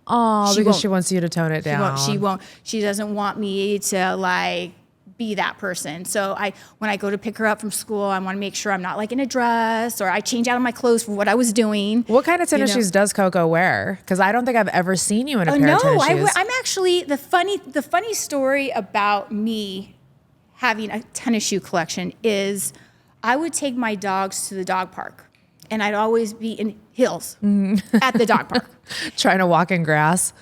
Oh, because she wants you to tone it down. She won't. She doesn't want me to like be that person. So when I go to pick her up from school, I want to make sure I'm not like in a dress, or I change out of my clothes for what I was doing. What kind of tennis shoes does Coco wear? Because I don't think I've ever seen you in a pair of tennis shoes. I'm actually the funny story about me having a tennis shoe collection is I would take my dogs to the dog park, and I'd always be in heels at the dog park. Trying to walk in grass.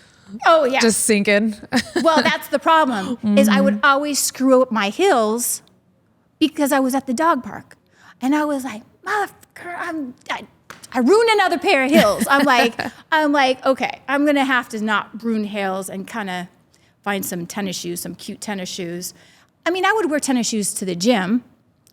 Oh yeah. Just sinking. Well, that's the problem is I would always screw up my heels because I was at the dog park, and I was like, motherfucker, I ruined another pair of heels. I'm like, okay, I'm gonna have to not ruin heels and kind of find some tennis shoes, some cute tennis shoes. I mean, I would wear tennis shoes to the gym,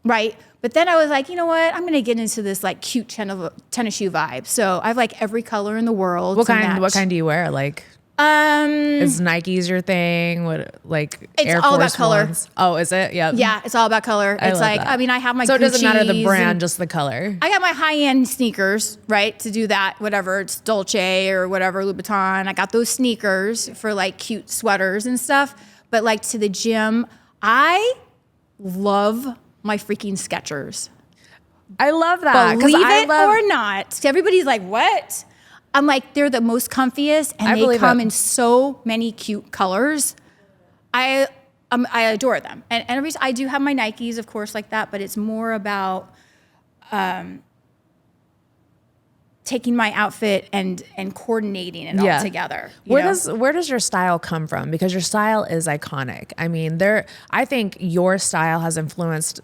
right? But then I was like, you know what? I'm gonna get into this like cute tennis shoe vibe. So I have like every color in the world. What kind do you wear? Like, is Nike's your thing? What, like, it's Air all Force about color. Ones? Oh, is it? Yeah. Yeah, it's all about color. It's love like, that. I mean, I have my So it doesn't matter the Gucci's brand, and just the color. I got my high-end sneakers, right, to do that, whatever. It's Dolce or whatever, Louboutin. I got those sneakers for like cute sweaters and stuff. But like to the gym, I love my freaking Skechers. I love that. Believe it or not. Everybody's like, what? I'm like, they're the most comfiest, and they come in so many cute colors. I adore them. And I do have my Nikes, of course, like that, but it's more about taking my outfit and coordinating it all together. Where does your style come from? Because your style is iconic. I mean, I think your style has influenced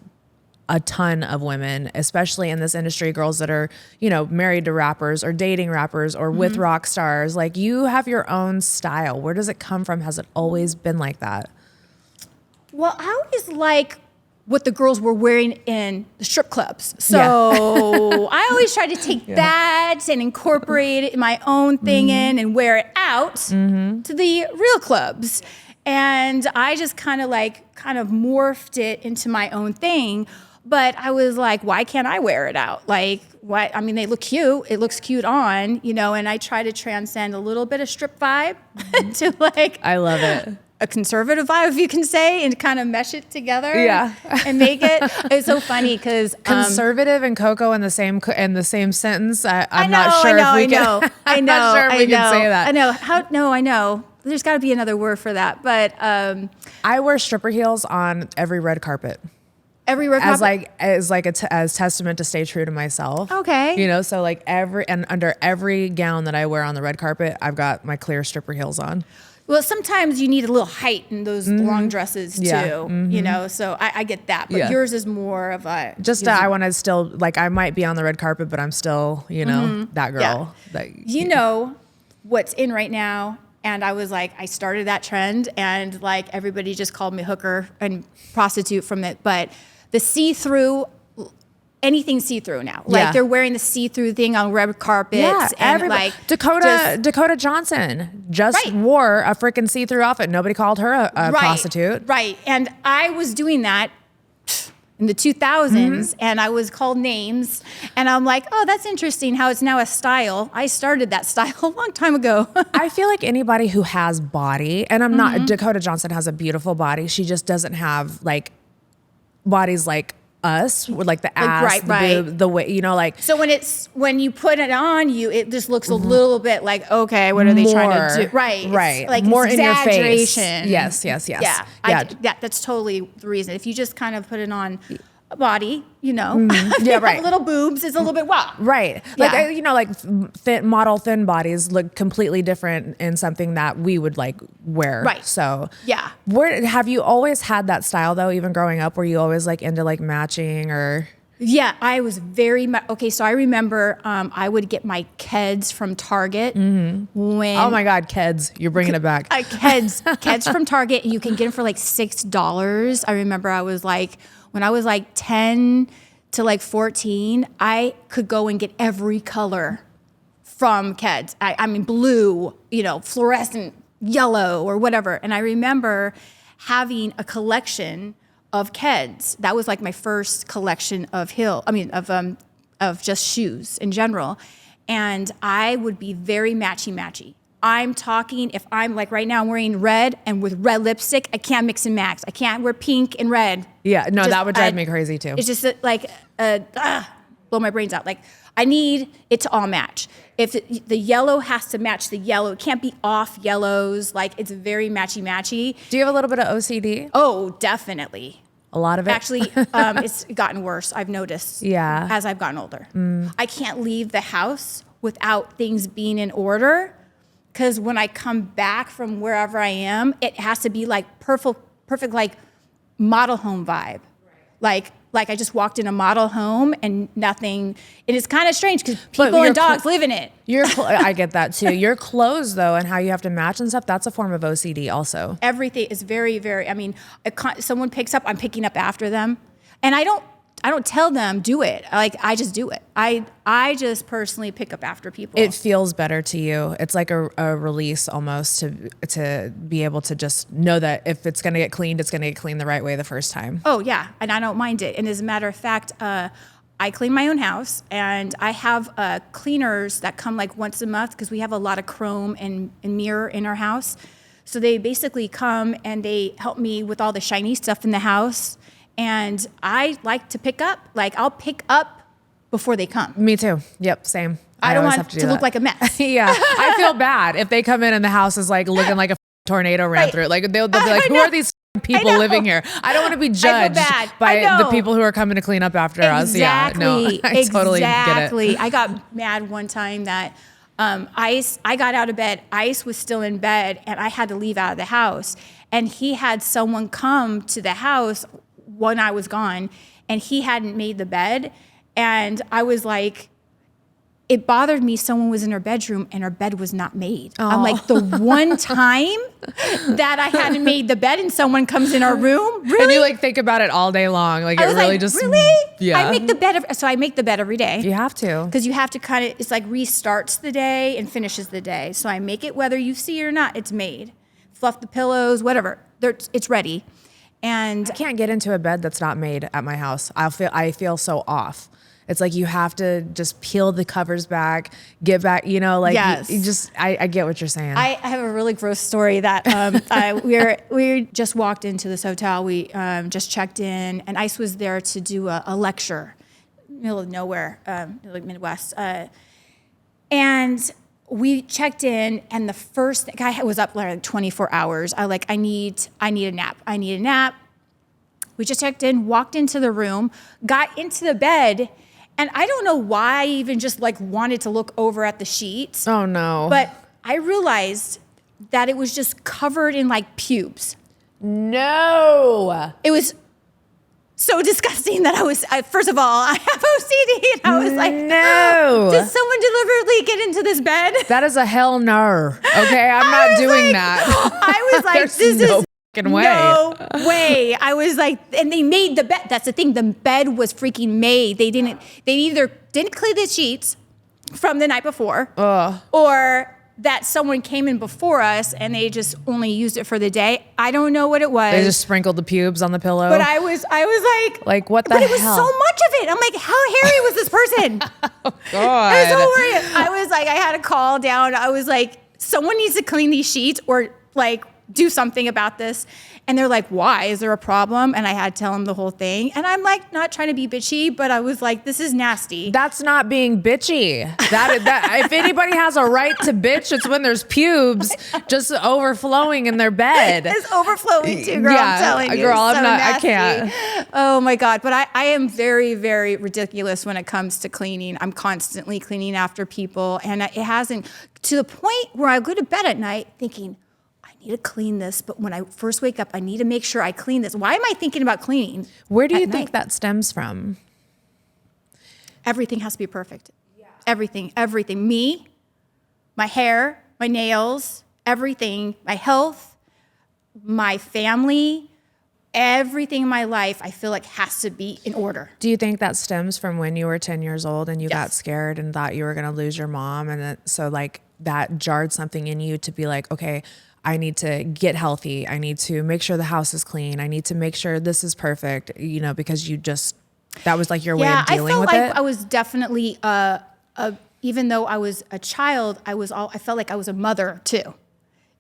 a ton of women, especially in this industry, girls that are, you know, married to rappers or dating rappers or with rock stars. Like, you have your own style. Where does it come from? Has it always been like that? Well, I always like what the girls were wearing in the strip clubs. So I always try to take that and incorporate my own thing in and wear it out to the real clubs. And I just kind of morphed it into my own thing. But I was like, why can't I wear it out? Like, why? I mean, they look cute. It looks cute on, you know, and I try to transcend a little bit of strip vibe to like, I love it. A conservative vibe, if you can say, and kind of mesh it together. Yeah. And make it. It's so funny because conservative and Coco in the same sentence. I'm not sure I if we can. I'm not sure if we can say that. I know. I know. There's got to be another word for that. But I wear stripper heels on every red carpet. Every red carpet? As testament to stay true to myself. Okay. You know, so like under every gown that I wear on the red carpet, I've got my clear stripper heels on. Well, sometimes you need a little height in those long dresses too, you know, so I get that. But yours is more of a... I want to still, like, I might be on the red carpet, but I'm still, you know, that girl. Yeah. You know what's in right now? And I was like, I started that trend, and like everybody just called me hooker and prostitute from it. But the see-through... anything see-through now. Like they're wearing the see-through thing on red carpets. Yeah, and like Dakota Johnson just wore a freaking see-through outfit. Nobody called her a prostitute. Right. And I was doing that in the 2000s and I was called names, and I'm like, oh, that's interesting how it's now a style. I started that style a long time ago. I feel like anybody who has body, and I'm not, Dakota Johnson has a beautiful body. She just doesn't have like bodies like us, with like the ass, the boob, the way, you know, like. So when you put it on you, it just looks a little bit like, okay, what are they trying to do? Right. Right. Like more in your face. Exaggeration. Yes. Yeah. That's totally the reason. If you just kind of put it on body, you know. Yeah, right. Little boobs is a little bit wow. Right. Like, Yeah. you know, like model thin bodies look completely different in something that we would like wear. Right. So Yeah. where have you always had that style though, even growing up? Were you always like into like matching or? Yeah, I was very much okay. So I remember I would get my Keds from Target when. Oh my God, Keds, you're bringing it back. Keds from Target. You can get them for like $6. I remember I was like, when I was like 10 to like 14, I could go and get every color from Keds. I mean, blue, you know, fluorescent yellow or whatever. And I remember having a collection of Keds. That was like my first collection of of just shoes in general. And I would be very matchy-matchy. I'm talking, if I'm like right now I'm wearing red and with red lipstick, I can't mix and match. I can't wear pink and red. Yeah, no, that would drive me crazy too. It's just like, blow my brains out. Like I need it to all match. If the yellow has to match the yellow, it can't be off yellows. Like it's very matchy-matchy. Do you have a little bit of OCD? Oh, definitely. A lot of it? Actually, it's gotten worse, I've noticed. Yeah. As I've gotten older. I can't leave the house without things being in order, because when I come back from wherever I am, it has to be like perfect like model home vibe. Like I just walked in a model home and nothing, and it's kind of strange because people and dogs live in it. I get that too. Your clothes though, and how you have to match and stuff, that's a form of OCD also. Everything is very, very, I mean, someone picks up, I'm picking up after them. And I don't tell them do it. Like I just do it. I just personally pick up after people. It feels better to you. It's like a release almost to be able to just know that if it's going to get cleaned, it's going to get cleaned the right way the first time. Oh yeah, and I don't mind it. And as a matter of fact, I clean my own house, and I have cleaners that come like once a month because we have a lot of chrome and mirror in our house. So they basically come and they help me with all the shiny stuff in the house. And I like to pick up. Like I'll pick up before they come. Me too. Yep, same. I don't always want have to look like a mess. Yeah, I feel bad if they come in and the house is like looking like a tornado ran through it. Like they'll be like, who are these people living here? I don't want to be judged by the people who are coming to clean up after us. Yeah, no, I totally get it. I got mad one time that I got out of bed. Ice was still in bed, and I had to leave out of the house. And he had someone come to the house when I was gone, and he hadn't made the bed. And I was like, it bothered me. Someone was in her bedroom and her bed was not made. Oh. I'm like, the one time that I hadn't made the bed and someone comes in our room, really? And you like think about it all day long. Like it really just, yeah. I make the bed. So I make the bed every day. You have to. Because you have to kind of, it's like restarts the day and finishes the day. So I make it whether you see it or not, it's made. Fluff the pillows, whatever. It's ready. And I can't get into a bed that's not made at my house. I feel so off. It's like you have to just peel the covers back, get back, you know, like yes. you just, I get what you're saying. I have a really gross story that we just walked into this hotel. We just checked in, and Ice was there to do a lecture, middle of nowhere, like Midwest. And we checked in, and the first guy was up like 24 hours. I need a nap. We just checked in, walked into the room, got into the bed, and I don't know why I even just like wanted to look over at the sheets. Oh no. But I realized that it was just covered in like pubes. No. It was so disgusting that first of all, I have OCD, and I was like, no. Did someone deliberately get into this bed? That is a hell no. Okay, I'm not doing that. I was like, this is way. No way. I was like, and they made the bed. That's the thing. The bed was freaking made. They either didn't clean the sheets from the night before, or that someone came in before us and they just only used it for the day. I don't know what it was. They just sprinkled the pubes on the pillow. But I was like what the hell? But it was so much of it. I'm like, how hairy was this person? Oh God. I was so worried. I was like, I had to call down. I was like, someone needs to clean these sheets or like do something about this. And they're like, why? Is there a problem? And I had to tell them the whole thing. And I'm like, not trying to be bitchy, but I was like, this is nasty. That's not being bitchy. That if anybody has a right to bitch, it's when there's pubes just overflowing in their bed. It's overflowing too, girl. I'm telling you. Girl, I'm so not, nasty. I can't. Oh my God. But I am very, very ridiculous when it comes to cleaning. I'm constantly cleaning after people. And it hasn't, to the point where I go to bed at night thinking, I need to clean this. But when I first wake up, I need to make sure I clean this. Why am I thinking about cleaning? Where do you think that stems from? Everything has to be perfect. Yeah. Everything. Me, my hair, my nails, everything, my health, my family, everything in my life, I feel like has to be in order. Do you think that stems from when you were 10 years old and you got scared and thought you were going to lose your mom? And then, so like that jarred something in you to be like, okay, I need to get healthy. I need to make sure the house is clean. I need to make sure this is perfect, you know, because you just, that was like your way of dealing with it? I was definitely, even though I was a child, I felt like I was a mother too.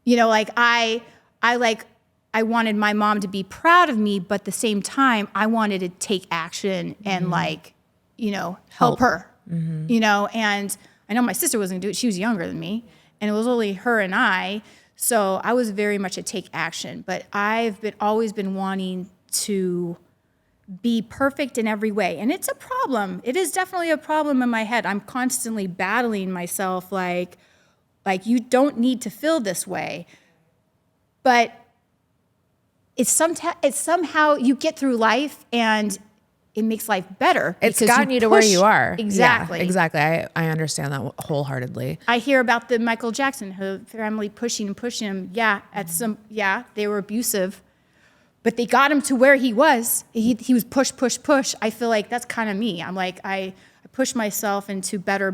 You know, like I wanted my mom to be proud of me, but at the same time, I wanted to take action and like, you know, help her, you know, and I know my sister wasn't gonna do it. She was younger than me and it was only her and I. So I was very much a take action, but I've always been wanting to be perfect in every way. And it's a problem. It is definitely a problem in my head. I'm constantly battling myself like you don't need to feel this way. But it's somehow you get through life and it makes life better. It's gotten you to where you are. Exactly. Yeah, exactly. I understand that wholeheartedly. I hear about the Michael Jackson, her family pushing him. Yeah, they were abusive, but they got him to where he was. He was push. I feel like that's kind of me. I'm like, I push myself into better.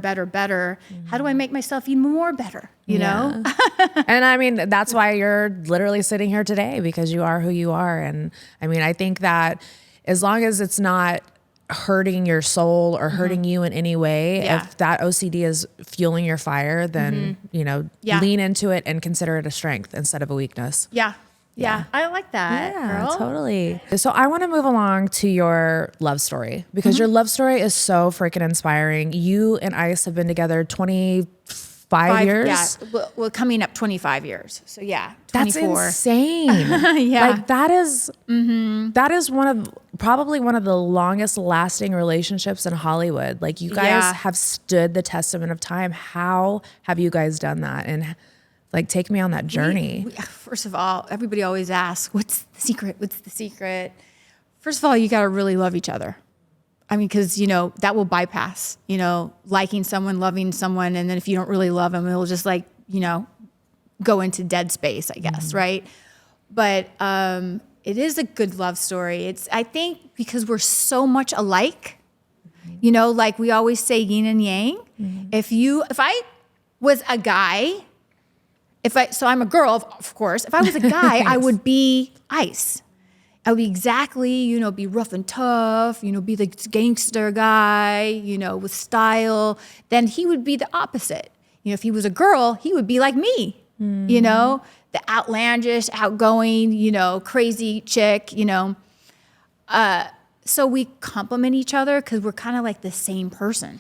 How do I make myself even more better? You know? And I mean, that's why you're literally sitting here today, because you are who you are. And I mean, I think that as long as it's not hurting your soul or hurting you in any way, if that OCD is fueling your fire, then, you know, lean into it and consider it a strength instead of a weakness. Yeah, I like that. Yeah, girl. totally. So I want to move along to your love story, because your love story is so freaking inspiring. You and Ice have been together 25 years. Yeah, well, coming up 25 years. So yeah, 24. That's insane. Like that is probably one of the longest lasting relationships in Hollywood. Like you guys have stood the testament of time. How have you guys done that? And like, take me on that journey. First of all, everybody always asks, what's the secret? What's the secret? First of all, you got to really love each other. I mean, because, you know, that will bypass, you know, liking someone, loving someone. And then if you don't really love them, it'll just like, you know, go into dead space, I guess, right? But it is a good love story. I think because we're so much alike, you know, like we always say yin and yang. If I was a guy, so I'm a girl, of course. If I was a guy, I would be Ice. I would be exactly, you know, be rough and tough, you know, be the gangster guy, you know, with style. Then he would be the opposite. You know, if he was a girl, he would be like me, you know, the outlandish, outgoing, you know, crazy chick, you know. So we complement each other because we're kind of like the same person,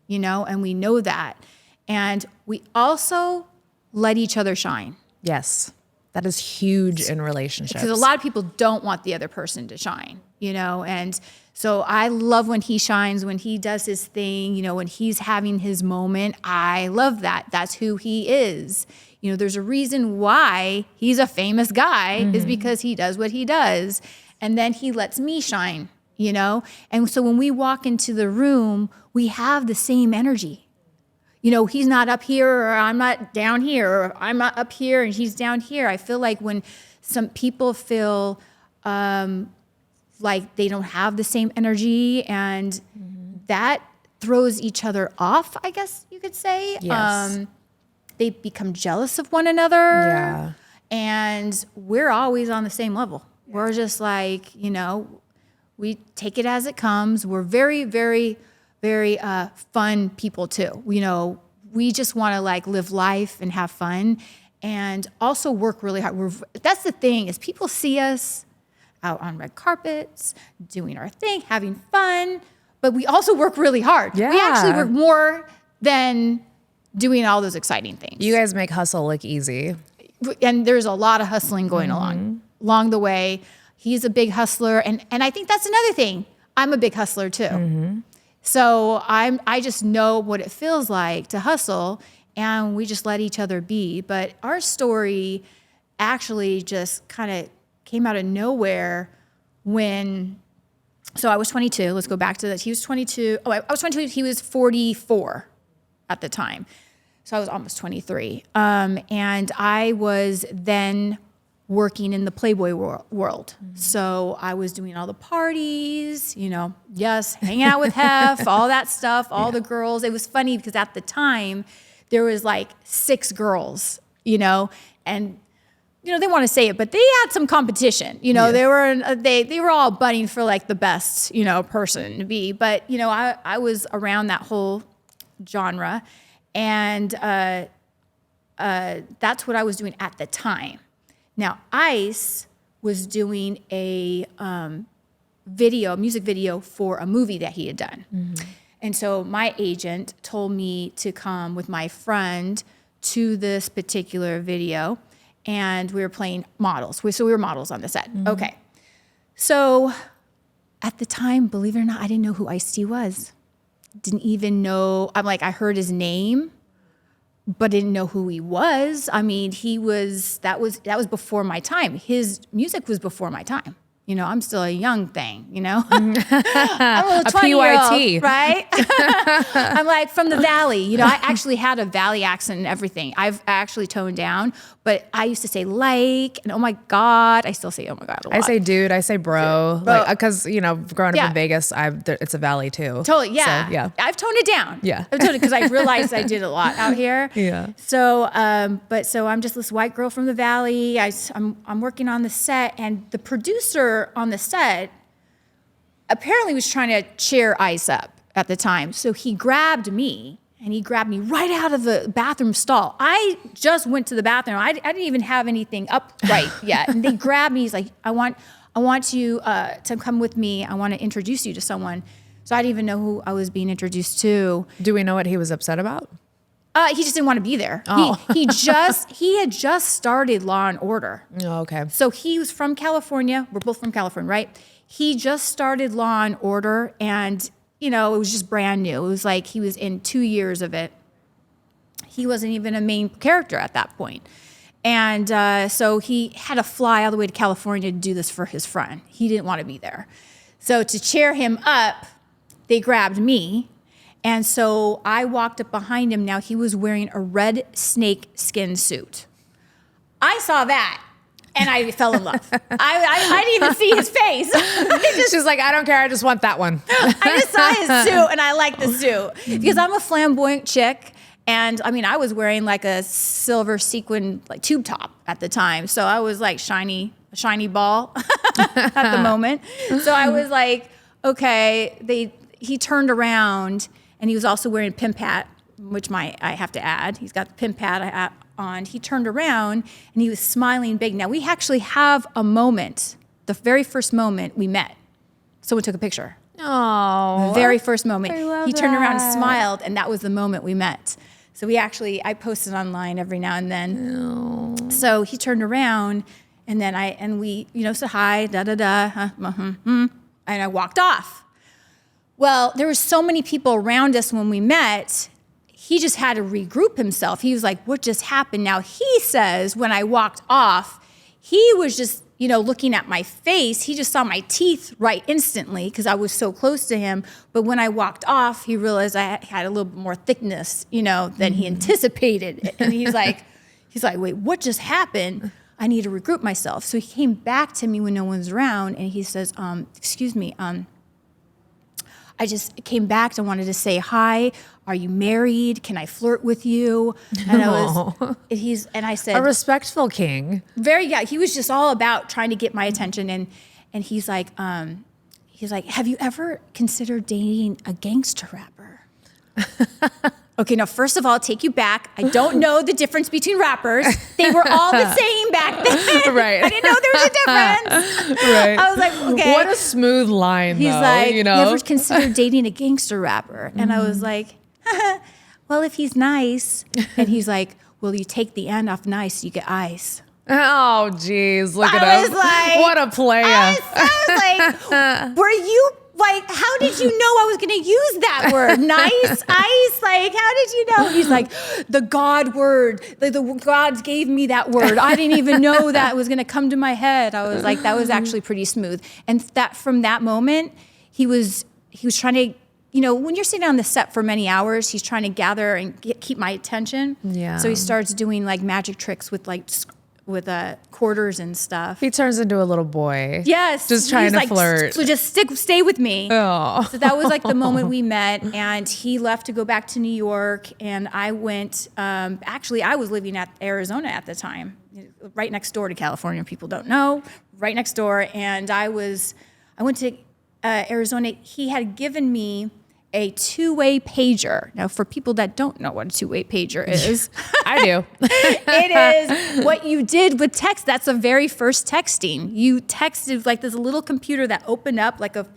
you know, and we know that. And we also let each other shine. Yes. That is huge in relationships. Because a lot of people don't want the other person to shine, you know? And so I love when he shines, when he does his thing, you know, when he's having his moment. I love that. That's who he is. You know, there's a reason why he's a famous guy is because he does what he does. And then he lets me shine, you know? And so when we walk into the room, we have the same energy. You know, he's not up here or I'm not down here, or I'm not up here and he's down here. I feel like when some people feel like they don't have the same energy, and that throws each other off, I guess you could say. Yes. They become jealous of one another. Yeah. And we're always on the same level. We're just like, you know, we take it as it comes. We're very, very, very fun people too. You know, we just want to like live life and have fun. and also work really hard. That's the thing, is people see us out on red carpets, doing our thing, having fun, but we also work really hard. Yeah. We actually work more than doing all those exciting things. You guys make hustle look easy. And there's a lot of hustling going along the way. He's a big hustler. And I think that's another thing. I'm a big hustler too. So I just know what it feels like to hustle, and we just let each other be. But our story actually just kind of came out of nowhere so I was 22. Let's go back to that. He was 22. Oh, I was 22. He was 44 at the time. So I was almost 23. And I was then working in the Playboy world. So I was doing all the parties, hanging out with Hef, all that stuff, all the girls. It was funny because at the time there was like 6 girls, and they want to say it, but they had some competition. They were all bunting for like the best, person to be. But I was around that whole genre. And that's what I was doing at the time. Now, Ice was doing a music video for a movie that he had done. And so my agent told me to come with my friend to this particular video, and we were playing models. So we were models on the set. Okay. So at the time, believe it or not, I didn't know who Ice-T was. Didn't even know. I heard his name, but didn't know who he was. I mean, that was before my time. His music was before my time. I'm still a young thing, I'm a little 20-year-old, right? I'm like from the Valley. I actually had a Valley accent and everything. I've actually toned down, but I used to say and oh my God. I still say oh my God a lot. I say dude, I say bro. Because, growing up in Vegas, it's a Valley too. Totally, yeah. So, yeah. I've toned it down. Yeah. I've toned it because I realized I did a lot out here. Yeah. So, so I'm just this white girl from the Valley. I'm working on the set, and the producer on the set apparently was trying to cheer Ice up at the time. So he grabbed me right out of the bathroom stall. I just went to the bathroom. I didn't even have anything upright yet. And they grabbed me. He's like, I want you to come with me. I want to introduce you to someone. So I didn't even know who I was being introduced to. Do we know what he was upset about? He just didn't want to be there. Oh. He had just started Law and Order. Oh, okay. So he was from California. We're both from California, right? He just started Law and Order, and it was just brand new. It was like he was in 2 years of it. He wasn't even a main character at that point. And so he had to fly all the way to California to do this for his friend. He didn't want to be there. So to cheer him up, they grabbed me. And so I walked up behind him. Now he was wearing a red snake skin suit. I saw that and I fell in love. I didn't even see his face. She's like, I don't care. I just want that one. I just saw his suit and I liked the suit because I'm a flamboyant chick. And I was wearing like a silver sequin like tube top at the time. So I was like shiny ball at the moment. So I was like, okay, he turned around. And he was also wearing a pimp hat, which I have to add. He's got the pimp hat on. He turned around and he was smiling big. Now, we actually have a moment, the very first moment we met. Someone took a picture. Oh. The very first moment. I love He turned around and that. smiled, and that was the moment we met. So I posted online every now and then. Oh. So he turned around, and we said hi, and I walked off. Well, there were so many people around us when we met, he just had to regroup himself. He was like, what just happened? Now, he says when I walked off, he was just, looking at my face. He just saw my teeth right instantly because I was so close to him. But when I walked off, he realized I had a little bit more thickness, than he anticipated. And he's like, wait, what just happened? I need to regroup myself. So he came back to me when no one's around, and he says, excuse me, I just came back. I wanted to say hi. Are you married? Can I flirt with you? And I said, A respectful king. he was just all about trying to get my attention. And he's like, have you ever considered dating a gangster rapper? Okay, now first of all, I'll take you back. I don't know the difference between rappers. They were all the same back then. Right. I didn't know there was a difference. Right. I was like, okay. What a smooth line, He's though, like, you know? never considered dating a gangster rapper. And I was like, well, if he's nice. And he's like, well, you take the end off nice, you get ice. Oh, geez. Look at I him. was like, What a player. I was like, were you like, how did you know I was going to use that word? Nice, ice. Like, how did you know? He's like, the God word. The gods gave me that word. I didn't even know that was going to come to my head. I was like, that was actually pretty smooth. And that from that moment, he was trying to, you know, when you're sitting on the set for many hours, he's trying to gather and keep my attention. Yeah. So he starts doing like magic tricks with quarters and stuff. He turns into a little boy. Yes. Just trying to flirt. So just stay with me. Oh. So that was like the moment we met, and he left to go back to New York, and I went, actually I was living at Arizona at the time, right next door to California. People don't know, right next door. And I went to Arizona. He had given me a two-way pager. Now, for people that don't know what a two-way pager is, I do. It is what you did with text. That's the very first texting. You texted like this little computer that opened up like a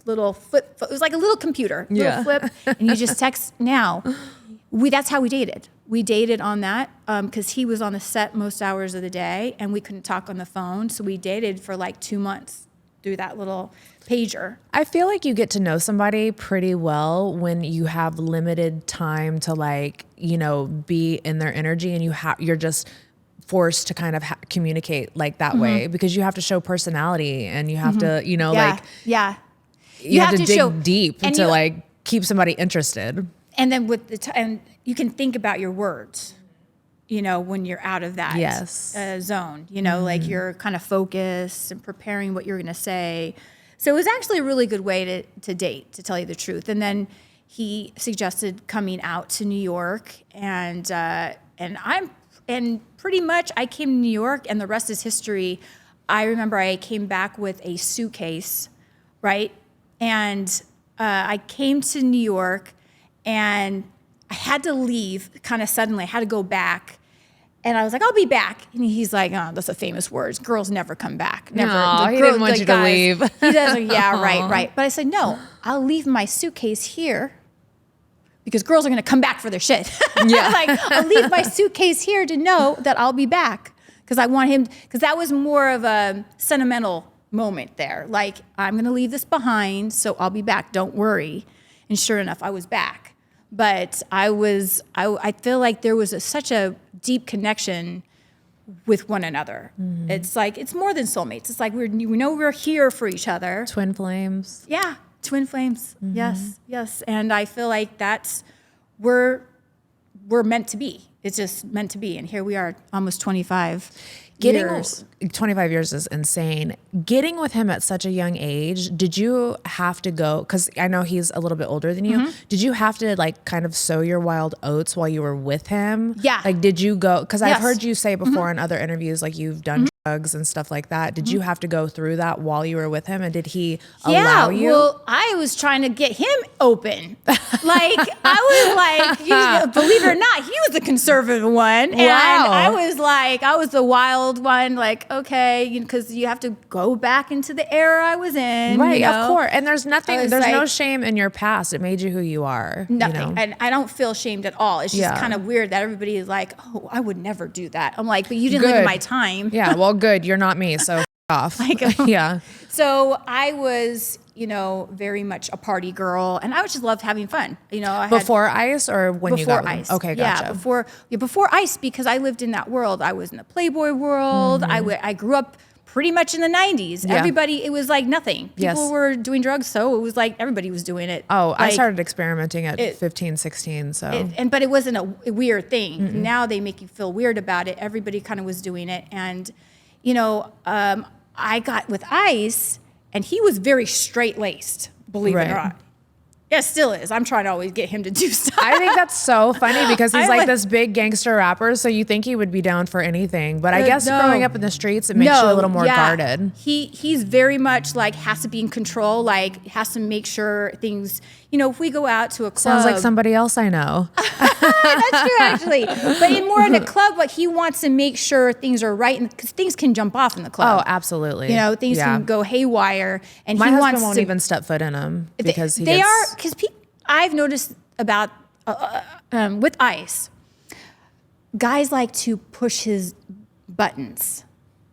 little flip. It was like a little computer, little flip, and you just text. Now, that's how we dated. We dated on that because he was on the set most hours of the day, and we couldn't talk on the phone. So we dated for like 2 months through that little pager. I feel like you get to know somebody pretty well when you have limited time to, like, you know, be in their energy, and you're just forced to kind of communicate like that way, because you have to show personality, and you have to, you know, you have to dig deep to like keep somebody interested. And then and you can think about your words, you know, when you're out of that zone, you know, like you're kind of focused and preparing what you're going to say. So it was actually a really good way to date, to tell you the truth. And then he suggested coming out to New York, and pretty much I came to New York, and the rest is history. I remember I came back with a suitcase, right? And I came to New York, and I had to leave kind of suddenly. I had to go back. And I was like, I'll be back. And he's like, oh, that's a famous word. Girls never come back. Never. No, he didn't want you to leave. He does. Yeah, right. But I said, no, I'll leave my suitcase here because girls are going to come back for their shit. Yeah. Like, I'll leave my suitcase here to know that I'll be back, because I want him, because that was more of a sentimental moment there. Like, I'm going to leave this behind, so I'll be back. Don't worry. And sure enough, I was back. But I feel like there was such a deep connection with one another. Mm-hmm. It's like, it's more than soulmates. It's like we know we're here for each other. Twin flames. Yeah, twin flames. Mm-hmm. Yes. And I feel like we're meant to be. It's just meant to be. And here we are, almost 25 years. 25 years is insane. Getting with him at such a young age, did you have to go, because I know he's a little bit older than you, did you have to like kind of sow your wild oats while you were with him? Yeah. Like, did you go, because I've heard you say before in other interviews, like you've done drugs and stuff like that. Did you have to go through that while you were with him, and did he allow you? Well, I was trying to get him open. Like, I was like, believe it or not, he was the conservative one. Wow. And I was the wild one, like, okay, because you have to go back into the era I was in. Right, you know? of course. And there's nothing, there's like, no shame in your past. It made you who you are. Nothing. You know? And I don't feel shamed at all. It's just kind of weird that everybody is like, oh, I would never do that. I'm like, but you didn't live in my time. Yeah, well, good. You're not me, so off. Yeah. So I was, very much a party girl, and I just loved having fun. Before ICE or when you got ICE. Okay, gotcha. Yeah, before ICE, because I lived in that world. I was in the Playboy world. I grew up pretty much in the 90s. Yeah. Everybody, it was like nothing. People were doing drugs, so it was like everybody was doing it. Oh, like, I started experimenting at 15, 16, so. But it wasn't a weird thing. Mm-mm. Now they make you feel weird about it. Everybody kind of was doing it. And, I got with ICE, and he was very straight-laced, believe it or not. Yeah, it still is. I'm trying to always get him to do stuff. I think that's so funny because he's like this big gangster rapper, so you think he would be down for anything. But I guess growing up in the streets, it makes you a little more guarded. He's very much like has to be in control, like has to make sure things, if we go out to a club. Sounds like somebody else I know. That's true, actually. But more in a club, like he wants to make sure things are right, because things can jump off in the club. Oh, absolutely. Things can go haywire, and my husband won't even step foot in them because because I've noticed about with Ice, guys like to push his buttons.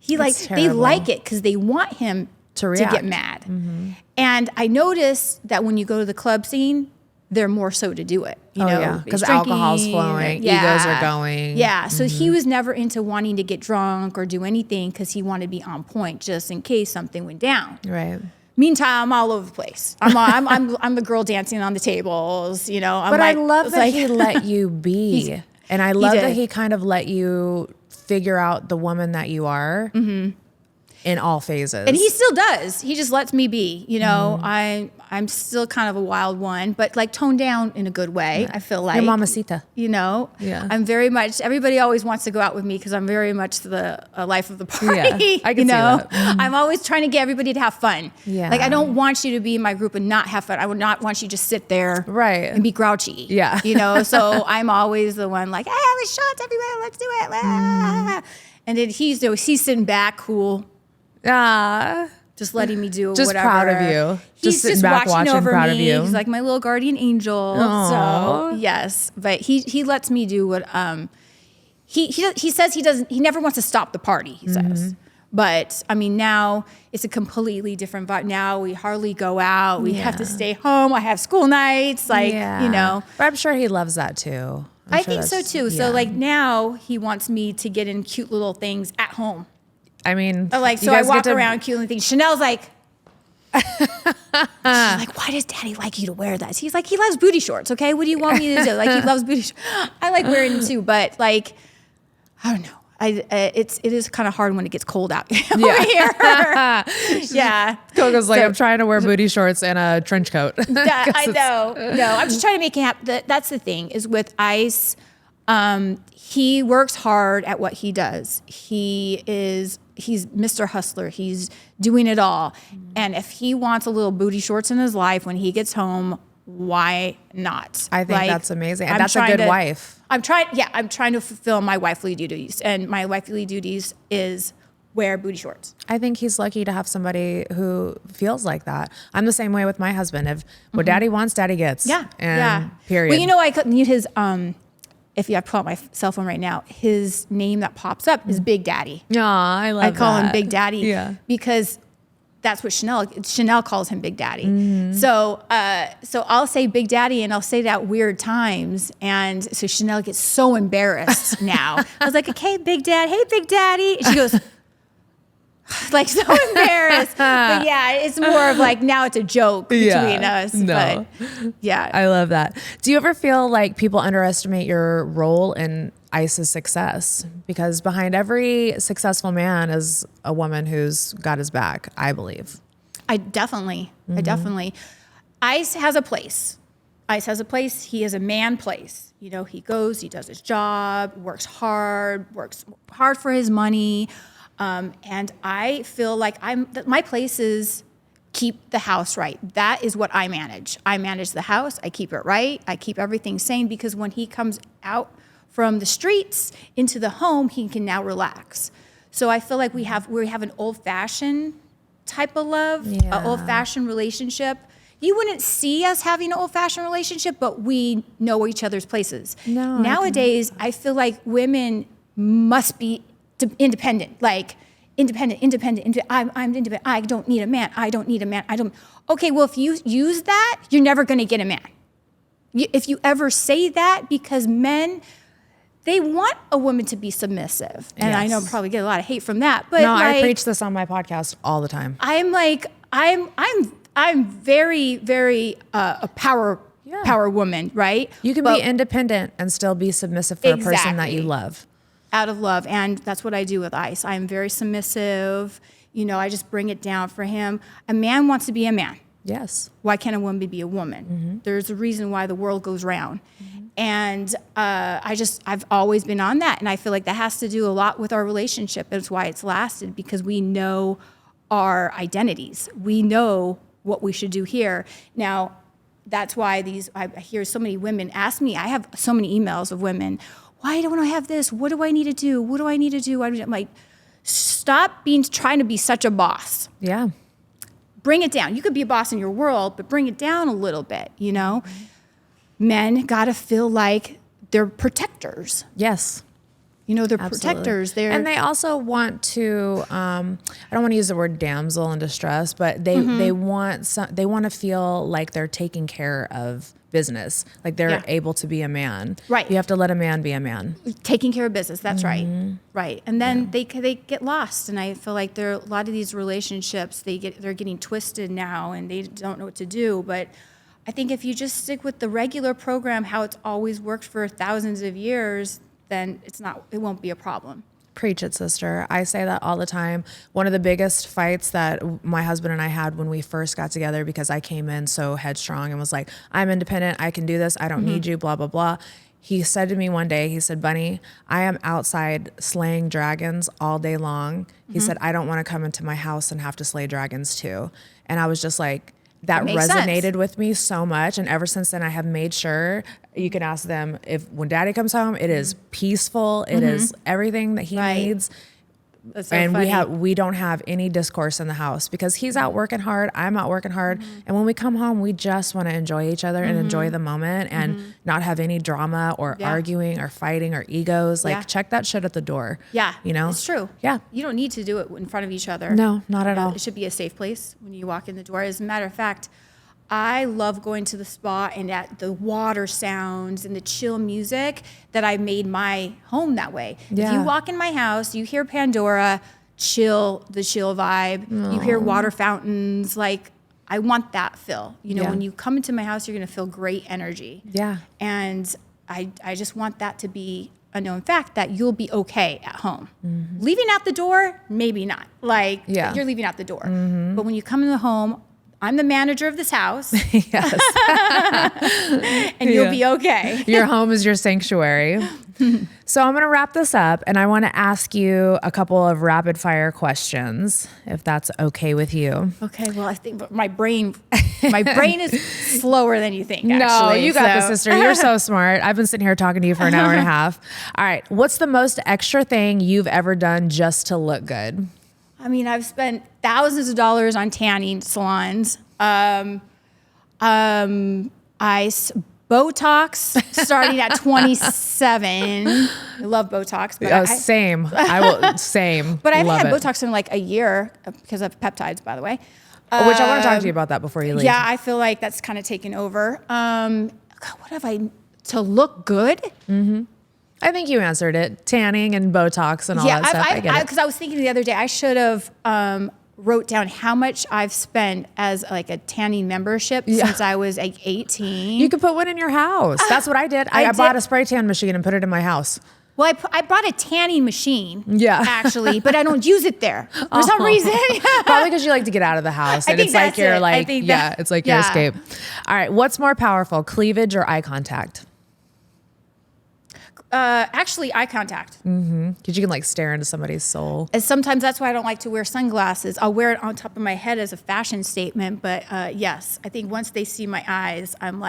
They like it because they want him to get mad. Mm-hmm. And I noticed that when you go to the club scene, they're more so to do it. Because alcohol's flowing, egos are going. Yeah, so he was never into wanting to get drunk or do anything because he wanted to be on point just in case something went down. Right. Meantime, I'm all over the place. I'm the girl dancing on the tables. But I love that he let you be, and I love that he kind of let you figure out the woman that you are. Mm-hmm. In all phases. And he still does. He just lets me be. I'm still kind of a wild one, but like toned down in a good way. Yeah. I feel like. Your mamacita. Yeah. I'm very much, everybody always wants to go out with me because I'm very much the life of the party. Yeah, I can see that. Mm-hmm. I'm always trying to get everybody to have fun. Yeah. Like I don't want you to be in my group and not have fun. I would not want you to just sit there and be grouchy. Yeah. So I'm always the one like, hey, there's shots everywhere. Let's do it. Mm. And then he's sitting back cool. Just letting me do just whatever. Proud of you. He's just back watching over proud me. Of you. He's like my little guardian angel. Aww. So yes, but he lets me do what he says he doesn't. He never wants to stop the party. He says, but I mean now it's a completely different vibe. Now we hardly go out. We have to stay home. I have school nights. But I'm sure he loves that too. I think so too. Yeah. So like now he wants me to get in cute little things at home. I mean, so I walk around cute little things. Chanel's like, she's like, why does Daddy like you to wear that? He's like, he loves booty shorts. Okay, what do you want me to do? Like he loves booty shorts. I like wearing them too, but like, I don't know. It is kind of hard when it gets cold out over here. Yeah, Coco's like, I'm trying to wear booty shorts and a trench coat. I know. No, I'm just trying to make it happen. That's the thing is with Ice. He works hard at what he does. He's Mr. Hustler. He's doing it all. And if he wants a little booty shorts in his life when he gets home, why not? I think that's amazing. And that's a good wife. I'm trying to fulfill my wifely duties. And my wifely duties is wear booty shorts. I think he's lucky to have somebody who feels like that. I'm the same way with my husband. If what Daddy wants, Daddy gets. Yeah. Period. Well, I couldn't need his if I pull out my cell phone right now, his name that pops up is Big Daddy. I love that. I call him Big Daddy because that's what Chanel calls him Big Daddy. Mm-hmm. So I'll say Big Daddy and I'll say that at weird times. And so Chanel gets so embarrassed now. I was like, okay, Big Dad. Hey, Big Daddy. And she goes, like so embarrassed. But yeah, it's more of like now it's a joke between us. No. But yeah. I love that. Do you ever feel like people underestimate your role in Ice's success? Because behind every successful man is a woman who's got his back, I believe. I definitely. Ice has a place. He has a man place. He goes, he does his job, works hard for his money. And I feel like my place is keep the house right. That is what I manage. I manage the house. I keep it right. I keep everything sane because when he comes out from the streets into the home, he can now relax. So I feel like we have an old-fashioned type of love, an old-fashioned relationship. You wouldn't see us having an old-fashioned relationship, but we know each other's places. No, nowadays, I feel like women must be independent, like independent. I'm independent. I don't need a man. Okay, well, if you use that, you're never going to get a man. If you ever say that, because men, they want a woman to be submissive. And I know I probably get a lot of hate from that. But no, I preach this on my podcast all the time. I'm very, very a power woman, right? You can be independent and still be submissive for a person that you love. Out of love. And that's what I do with Ice. I'm very submissive. I just bring it down for him. A man wants to be a man. Yes. Why can't a woman be a woman? There's a reason why the world goes round. And I've always been on that. And I feel like that has to do a lot with our relationship. That's why it's lasted, because we know our identities. We know what we should do here. Now, that's why I hear so many women ask me, I have so many emails of women, why don't I have this? What do I need to do? What do I need to do? I'm like, stop trying to be such a boss. Yeah. Bring it down. You could be a boss in your world, but bring it down a little bit, you know? Men got to feel like they're protectors. Yes. You know, they're Absolutely. protectors. And they also want to, I don't want to use the word damsel in distress, but they want to feel like they're taking care of business, like they're able to be a man. Right. You have to let a man be a man. Taking care of business. That's right. Right. And then they get lost. And I feel like a lot of these relationships, they're getting twisted now and they don't know what to do. But I think if you just stick with the regular program, how it's always worked for thousands of years, then it won't be a problem. Preach it, sister. I say that all the time. One of the biggest fights that my husband and I had when we first got together, because I came in so headstrong and was like, I'm independent, I can do this, I don't need you, blah, blah, blah. He said to me one day, he said, Bunnie, I am outside slaying dragons all day long. He said, I don't want to come into my house and have to slay dragons too. And I was just like, that resonated with me so much. And ever since then, I have made sure, you can ask them, when daddy comes home, it is peaceful. It is everything that he needs. That's so and funny. we don't have any discourse in the house because he's out working hard. I'm out working hard. And when we come home, we just want to enjoy each other and enjoy the moment and not have any drama or arguing or fighting or egos. Like check that shit at the door. Yeah. You know? It's true. Yeah. You don't need to do it in front of each other. No, not at all. It should be a safe place when you walk in the door. As a matter of fact, I love going to the spa and at the water sounds and the chill music that I made my home that way. Yeah. If you walk in my house, you hear Pandora, the chill vibe. You hear water fountains. Like, I want that feel. You know, when you come into my house, you're going to feel great energy. Yeah. And I just want that to be a known fact that you'll be okay at home. Leaving out the door, maybe not. Like, you're leaving out the door. But when you come in the home, I'm the manager of this house. Yes. And you'll be okay. Your home is your sanctuary. So I'm going to wrap this up and I want to ask you a couple of rapid fire questions, if that's okay with you. Okay, well, I think my brain is slower than you think, actually. No, you got this, sister. You're so smart. I've been sitting here talking to you for an hour and a half. All right. What's the most extra thing you've ever done just to look good? I mean, I've spent thousands of dollars on tanning salons. Botox starting at 27. I love Botox. But same. I will. Same. But I haven't had Love it. Botox in like a year because of peptides, by the way. Which I want to talk to you about that before you leave. Yeah, I feel like that's kind of taken over. God, what have I to look good? I think you answered it. Tanning and Botox and all that stuff. I get it. Because I was thinking the other day, I should have wrote down how much I've spent as like a tanning membership since I was like 18. You could put one in your house. That's what I did. I bought a spray tan machine and put it in my house. Well, I bought a tanning machine, Yeah. actually, but I don't use it there for some reason. Probably because you like to get out of the house. I And think it's like that's your it. like, I think yeah, that- it's like your yeah. escape. All right. What's more powerful, cleavage or eye contact? Actually, eye contact. Because you can like stare into somebody's soul. And sometimes that's why I don't like to wear sunglasses. I'll wear it on top of my head as a fashion statement. But yes, I think once they see my eyes, I'm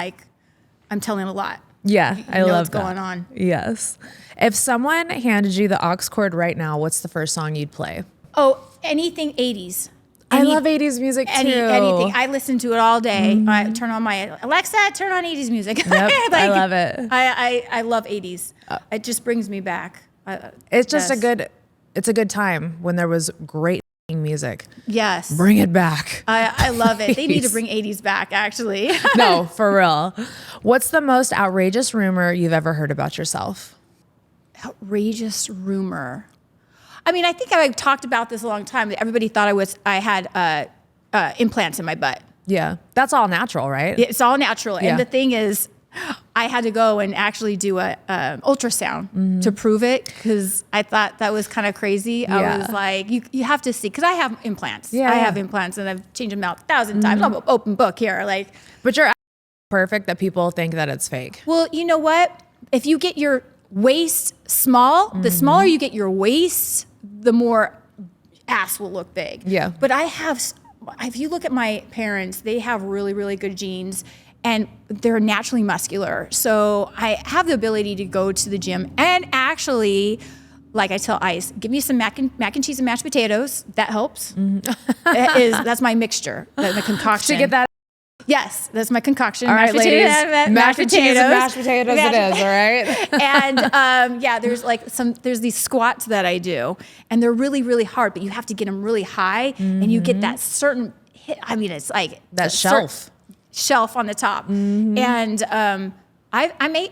telling a lot. Yeah, I love what's that. going on. Yes. If someone handed you the aux cord right now, what's the first song you'd play? Oh, anything 80s. I love 80s music too. Anything. I listen to it all day. I turn on my Alexa, turn on 80s music. Yep, I love it. I love 80s. It just brings me back. It's just yes. it's a good time when there was great music. Yes. Bring it back. I love it. They need to bring 80s back, actually. No, for real. What's the most outrageous rumor you've ever heard about yourself? Outrageous rumor. I mean, I think I've talked about this a long time. Everybody thought I had implants in my butt. Yeah. That's all natural, right? It's all natural. Yeah. And the thing is, I I had to go and actually do a ultrasound to prove it, because I thought that was kind of crazy. I was like, you have to see, because I have implants. I have implants, and I've changed them out 1,000 times. I'm an open book here. Like, but you're perfect that people think that it's fake. well, you know what? If you get your waist small, the smaller you get your waist, the more ass will look big. Yeah. But if you look at my parents, they have really, really good genes, and they're naturally muscular. So I have the ability to go to the gym and actually, like I tell Ice, give me some mac and cheese and mashed potatoes. That helps. That's my mixture, my concoction. To get that. Yes, that's my concoction. All right, ladies. Mashed Cheese and mashed potatoes it is, all right? And there's these squats that I do, and they're really, really hard, but you have to get them really high, and you get that certain hit. I mean, it's like that shelf on the top. And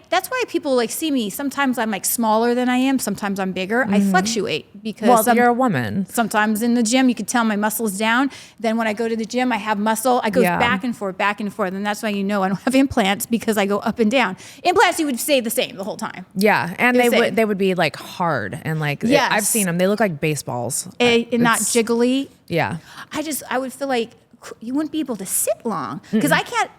that's why people like see me. Sometimes I'm like smaller than I am. Sometimes I'm bigger. I fluctuate because you're a woman. Sometimes in the gym, you can tell my muscle's down. Then when I go to the gym, I have muscle. I go back and forth. And that's why I don't have implants, because I go up and down. Implants, you would stay the same the whole time. Yeah, and they would be like hard and like I've seen them. They look like baseballs. And not jiggly. Yeah. I would feel like you wouldn't be able to sit long, because I can't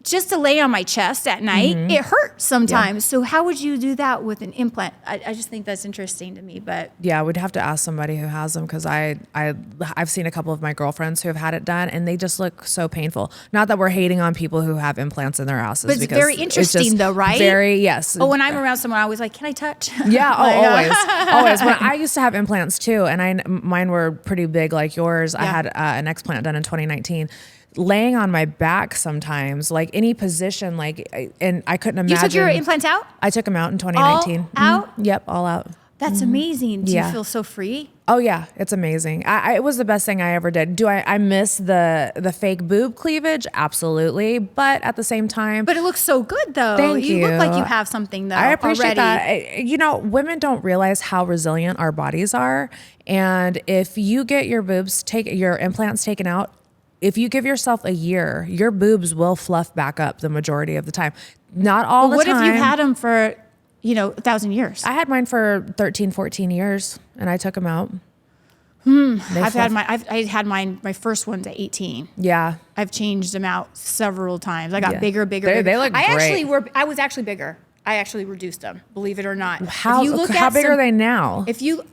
just to lay on my chest at night, it hurts sometimes. So how would you do that with an implant? I just think that's interesting to me. But yeah, we'd have to ask somebody who has them, because I've seen a couple of my girlfriends who have had it done, and they just look so painful. Not that we're hating on people who have implants in their asses, but it's very interesting though, right? Yes. Oh, when I'm around someone, I was like, can I touch? Yeah, always. When I used to have implants too, and mine were pretty big like yours. I had an explant done in 2019. Laying on my back sometimes, like any position, and I couldn't imagine. You took your implants out? I took them out in 2019. All out? Yep, all out. That's amazing. Do you feel so free? Oh yeah, it's amazing. It was the best thing I ever did. Do I miss the fake boob cleavage? Absolutely, but at the same time. But it looks so good though. Thank you. You look like you have something though. I appreciate already. that. Women don't realize how resilient our bodies are, and if you get your implants taken out, if you give yourself a year, your boobs will fluff back up the majority of the time. Not all the time. What if you had them for, 1,000 years? I had mine for 13, 14 years, and I took them out. I had my first ones at 18. Yeah. I've changed them out several times. I got bigger. They look great. I was actually bigger. I actually reduced them, believe it or not. How big are they now? If you,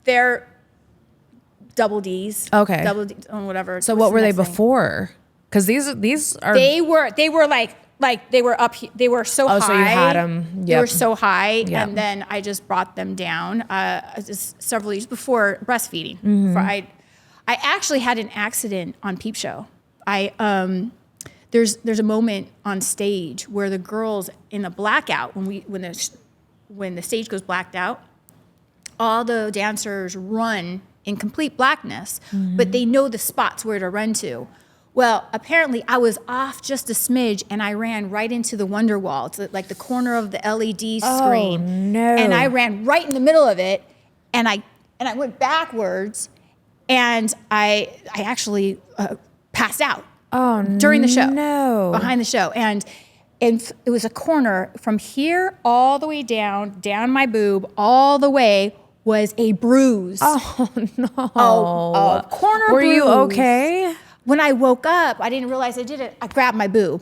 they're double D's. Okay. Double D, whatever. So what were they before? Because these are. They were like they were up. They were so high. Oh, so you had them. Yep. They were so high, Yep. and then I just brought them down. Just several years before breastfeeding. I actually had an accident on Peep Show. There's a moment on stage where the girls in the blackout when the stage goes blacked out, all the dancers run in complete blackness, but they know the spots where to run to. Well, apparently I was off just a smidge, and I ran right into the Wonder Wall. It's like the corner of the LED screen. Oh, no. And I ran right in the middle of it, and I went backwards, and I actually passed out. Oh, during the show. No. Behind the show. And it was a corner from here all the way down my boob, all the way was a bruise. Oh, no. A corner bruise. Were you okay? When I woke up, I didn't realize I did it. I grabbed my boob.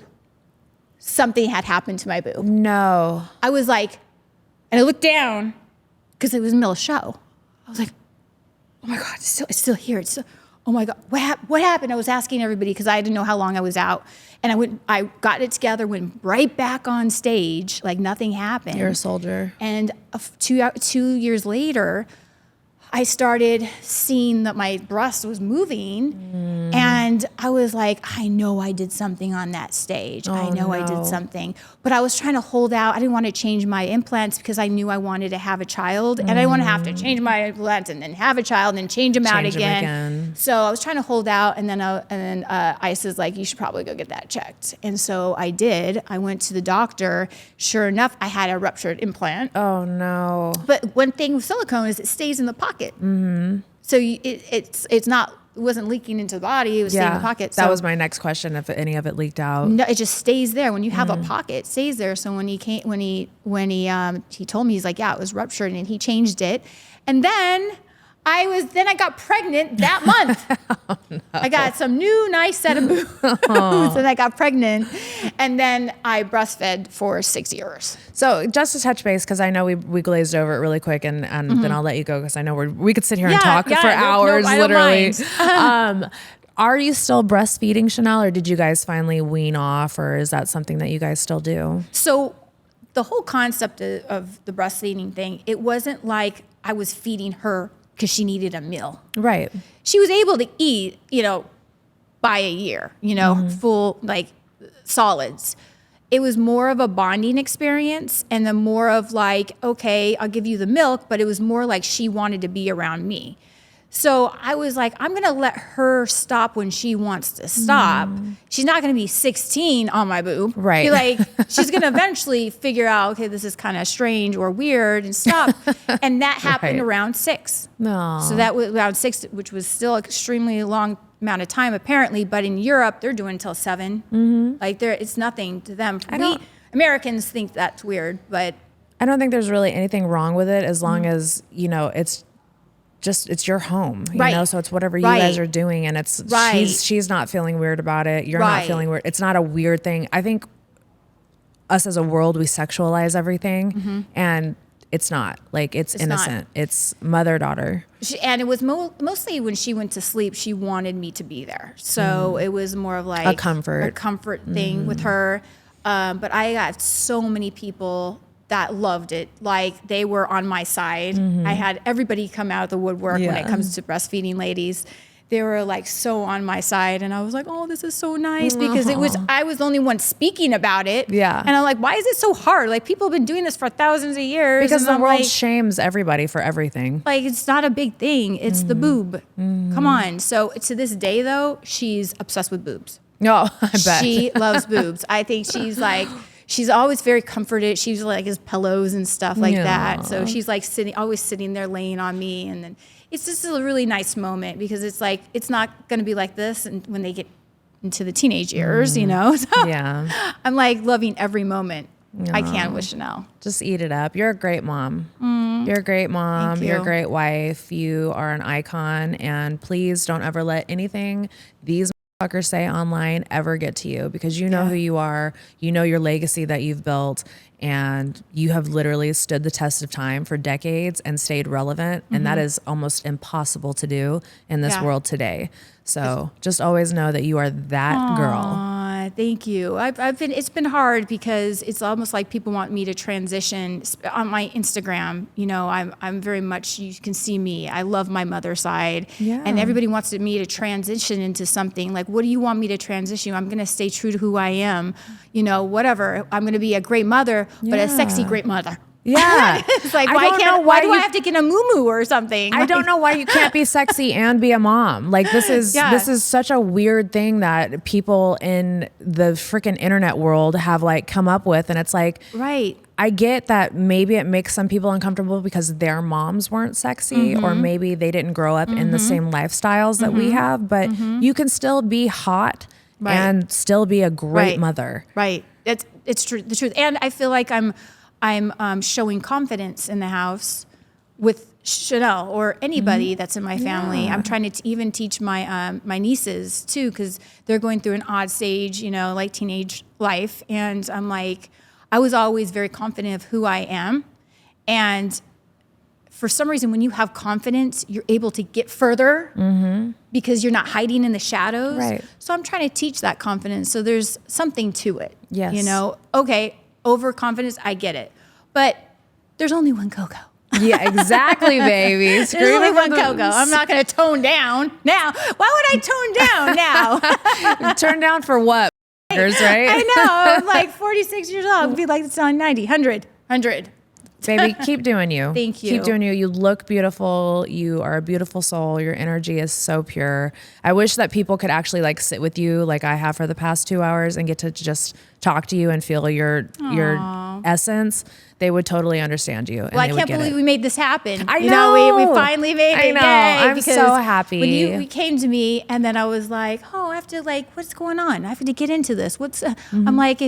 Something had happened to my boob. No. I was like, and I looked down because it was in the middle of the show. I was like, oh my God, it's still here. Oh my God, what happened? I was asking everybody because I didn't know how long I was out. And I got it together, went right back on stage, like nothing happened. You're a soldier. And 2 years later, I started seeing that my breast was moving, and I was like, I know I did something on that stage. I know I did something, but I was trying to hold out. I didn't want to change my implants because I knew I wanted to have a child, and I didn't want to have to change my implants and then have a child and then change them out again. So I was trying to hold out, and then Ice is like, you should probably go get that checked. And so I did. I went to the doctor. Sure enough, I had a ruptured implant. Oh no. But one thing with silicone is it stays in the pocket. So it's not it wasn't leaking into the body. It was staying in the pocket. That was my next question. If any of it leaked out. No, it just stays there. When you have a pocket, it stays there. So when he told me, he's like, yeah, it was ruptured, and he changed it. And then I got pregnant that month. Oh, no. I got some new nice set of boobs and I got pregnant. And then I breastfed for 6 years. So just to touch base, because I know we glazed over it really quick, and then I'll let you go because I know we could sit here and talk for hours, literally. Are you still breastfeeding, Chanel, or did you guys finally wean off, or is that something that you guys still do? So the whole concept of the breastfeeding thing, it wasn't like I was feeding her because she needed a meal. Right. She was able to eat, by a year, full like solids. It was more of a bonding experience, and then more of like, okay, I'll give you the milk, but it was more like she wanted to be around me. So I was like, I'm going to let her stop when she wants to stop. She's not going to be 16 on my boob. Right. Like, she's going to eventually figure out, okay, this is kind of strange or weird, and stop. And that happened around 6. No. So that was around 6, which was still extremely long amount of time apparently. But in Europe, they're doing until 7. Like, it's nothing to them. We Americans think that's weird, but I don't think there's really anything wrong with it as long as, it's your home, so it's whatever you guys are doing, and it's she's not feeling weird about it. You're not feeling weird. It's not a weird thing. I think us as a world, we sexualize everything, and it's not. Like, it's innocent. Not. It's mother-daughter. And it was mostly when she went to sleep, she wanted me to be there. So it was more of like a comfort thing with her. But I got so many people that loved it. Like, they were on my side. I had everybody come out of the woodwork when it comes to breastfeeding ladies. They were like so on my side, and I was like, oh, this is so nice, because I was the only one speaking about it. Yeah. And I'm like, why is it so hard? Like, people have been doing this for thousands of years. Because the world shames everybody for everything. Like, it's not a big thing. It's the boob. Come on. So to this day though, she's obsessed with boobs. No, I bet. She loves boobs. I think she's always very comforted. She's like his pillows and stuff like that. So she's like always sitting there laying on me. And then it's just a really nice moment, because it's like, it's not going to be like this and when they get into the teenage years, So I'm like loving every moment I can with Chanel. Just eat it up. You're a great mom. You're a great mom. You're a great wife. You are an icon. And please don't ever let anything these fuckers say online ever get to you, because you know who you are, you know your legacy that you've built, and you have literally stood the test of time for decades and stayed relevant, and that is almost impossible to do in this world today. So just always know that you are that girl. Thank you. It's been hard, because it's almost like people want me to transition on my Instagram. I'm very much, you can see me. I love my mother side, and everybody wants me to transition into something. Like, what do you want me to transition? I'm going to stay true to who I am. Whatever. I'm going to be a great mother, but a sexy great mother. Yeah. It's like, why do I have to get a moo-moo or something? I don't know why you can't be sexy and be a mom. Like, this is such a weird thing that people in the freaking internet world have like come up with. And it's like, I get that maybe it makes some people uncomfortable because their moms weren't sexy, or maybe they didn't grow up in the same lifestyles that we have, but you can still be hot and still be a great mother. Right. It's true. The truth. And I feel like I'm showing confidence in the house with Chanel or anybody that's in my family. I'm trying to even teach my my nieces too, because they're going through an odd stage, like teenage life. And I'm like, I was always very confident of who I am. And for some reason, when you have confidence, you're able to get further because you're not hiding in the shadows. Right. So I'm trying to teach that confidence. So there's something to it. Yes. Okay, overconfidence, I get it. But the's only one Coco. Yeah, exactly, baby. There's only one Coco. I'm not going to tone down now. Why would I tone down now? Turn down for what? Right? I know. I'm like 46 years old. I'd be like, it's on 90, 100. Baby, keep doing you. Thank you. Keep doing you. You look beautiful. You are a beautiful soul. Your energy is so pure. I wish that people could actually like sit with you like I have for the past 2 hours and get to just talk to you and feel your essence, they would totally understand you. And well, I can't believe we made this happen. I know. You know, we finally made it. I know. Yay, I'm so happy. When you came to me, and then I was like, oh, I have to what's going on? I have to get into this. I'm like,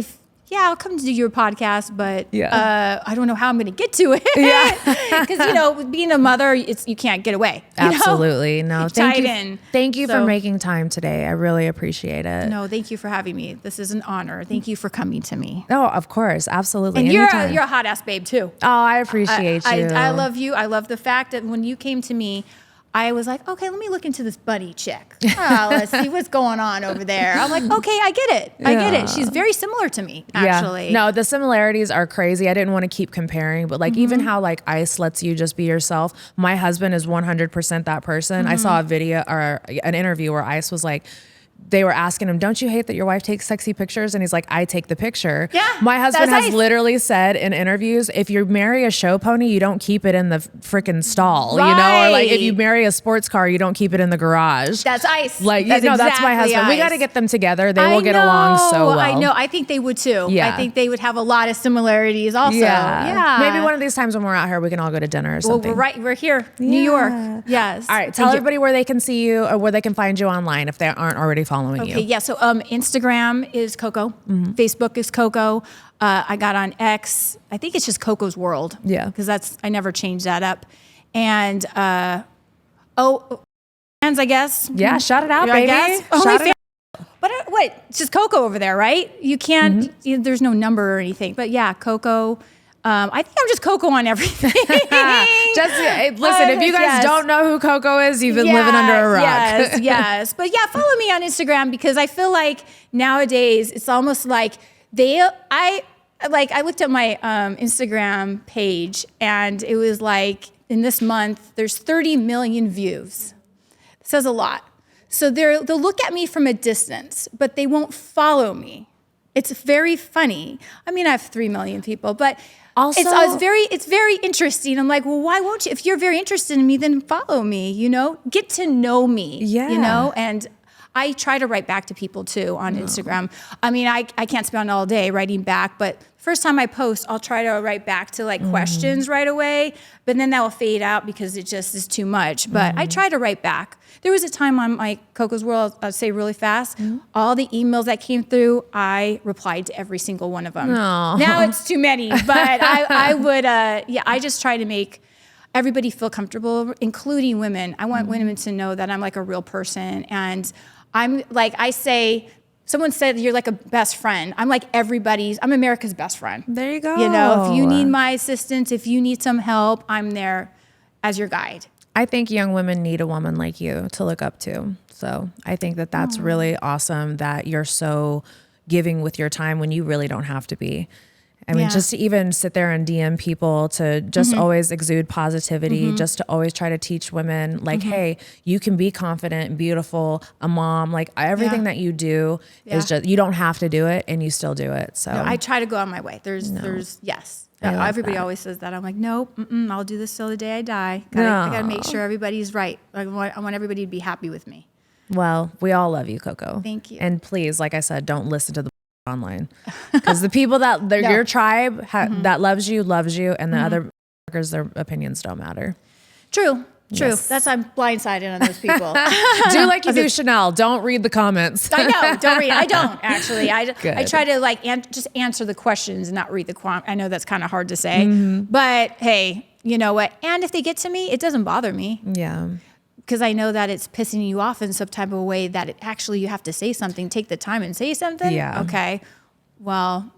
I'll come to do your podcast, but I don't know how I'm going to get to it. Yeah. Because, being a mother, you can't get away. Absolutely. No, thank you. Thank you for making time today. I really appreciate it. No, thank you for having me. This is an honor. Thank you for coming to me. Oh, of course. Absolutely. And you're a hot ass babe too. Oh, I appreciate you. I love you. I love the fact that when you came to me, I was like, okay, let me look into this Bunnie chick. Let's see what's going on over there. I'm like, okay, I get it. I get it. She's very similar to me, actually. Yeah. No, the similarities are crazy. I didn't want to keep comparing, but even how ice lets you just be yourself. My husband is 100% that person. I saw a video or an interview where Ice was like, they were asking him, don't you hate that your wife takes sexy pictures? And he's like, I take the picture. Yeah, my husband has literally said in interviews, if you marry a show pony, you don't keep it in the freaking stall, Or if you marry a sports car, you don't keep it in the garage. That's Ice. That's my husband. Ice. We got to get them together. They will get along so well. I know. I think they would too. Yeah. I think they would have a lot of similarities also. Yeah. Maybe one of these times when we're out here, we can all go to dinner or something. Well, we're here, New York. Yes. All right. Tell everybody where they can see you or where they can find you online if they aren't already following you. Okay. Yeah. So Instagram is Coco. Facebook is Coco. I got on X. I think it's just Coco's World. Yeah. Because I never changed that up. And fans, I guess. Yeah. Shout it out, baby. Shout it out. But wait, it's just Coco over there, right? You can't. There's no number or anything. But yeah, Coco. I think I'm just Coco on everything. Listen, if you guys don't know who Coco is, you've been living under a rock. Yes. But yeah, follow me on Instagram because I feel like nowadays it's almost like I looked at my Instagram page and it was like in this month there's 30 million views. It says a lot. So they'll look at me from a distance, but they won't follow me. It's very funny. I mean, I have 3 million people, but also it's very interesting. I'm like, well, why won't you? If you're very interested in me, then follow me, get to know me, and I try to write back to people too on Instagram. I mean, I can't spend all day writing back, but first time I post, I'll try to write back to questions right away, but then that will fade out because it just is too much. But I try to write back. There was a time on my Coco's World, I'll say really fast, all the emails that came through, I replied to every single one of them. Oh. Now it's too many, but I would, I just try to make everybody feel comfortable, including women. I want women to know that I'm like a real person. And I'm like, someone said you're like a best friend. I'm like I'm America's best friend. There you go. If you need my assistance, if you need some help, I'm there as your guide. I think young women need a woman like you to look up to. So I think that's really awesome that you're so giving with your time when you really don't have to be. I mean, just to even sit there and DM people, to just always exude positivity, just to always try to teach women hey, you can be confident, beautiful, a mom, everything that you do is just, you don't have to do it and you still do it. So I try to go on my way. Yes. Everybody always says that. I'm like, nope, I'll do this till the day I die. I got to make sure everybody's right. I want everybody to be happy with me. Well, we all love you, Coco. Thank you. And please, like I said, don't listen to the online, because the people your tribe that loves you, and the other fuckers, their opinions don't matter. True. Yes. I'm blindsided on those people. Do like you do Chanel. Don't read the comments. I know. Don't read. I don't actually. I try to just answer the questions and not read the I know that's kind of hard to say, but hey, you know what? And if they get to me, it doesn't bother me. Yeah. Because I know that it's pissing you off in some type of way that you have to say something, take the time and say something. Yeah. Okay. Well,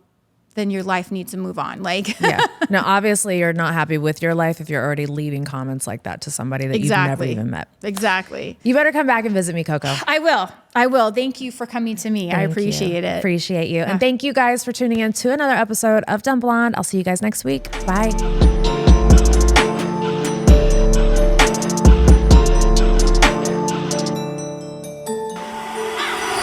then your life needs to move on. Yeah. Now, obviously, you're not happy with your life if you're already leaving comments like that to somebody that you've never even met. Exactly. You better come back and visit me, Coco. I will. Thank you for coming to me. I appreciate it. Appreciate you. And thank you guys for tuning in to another episode of Dumb Blonde. I'll see you guys next week. Bye.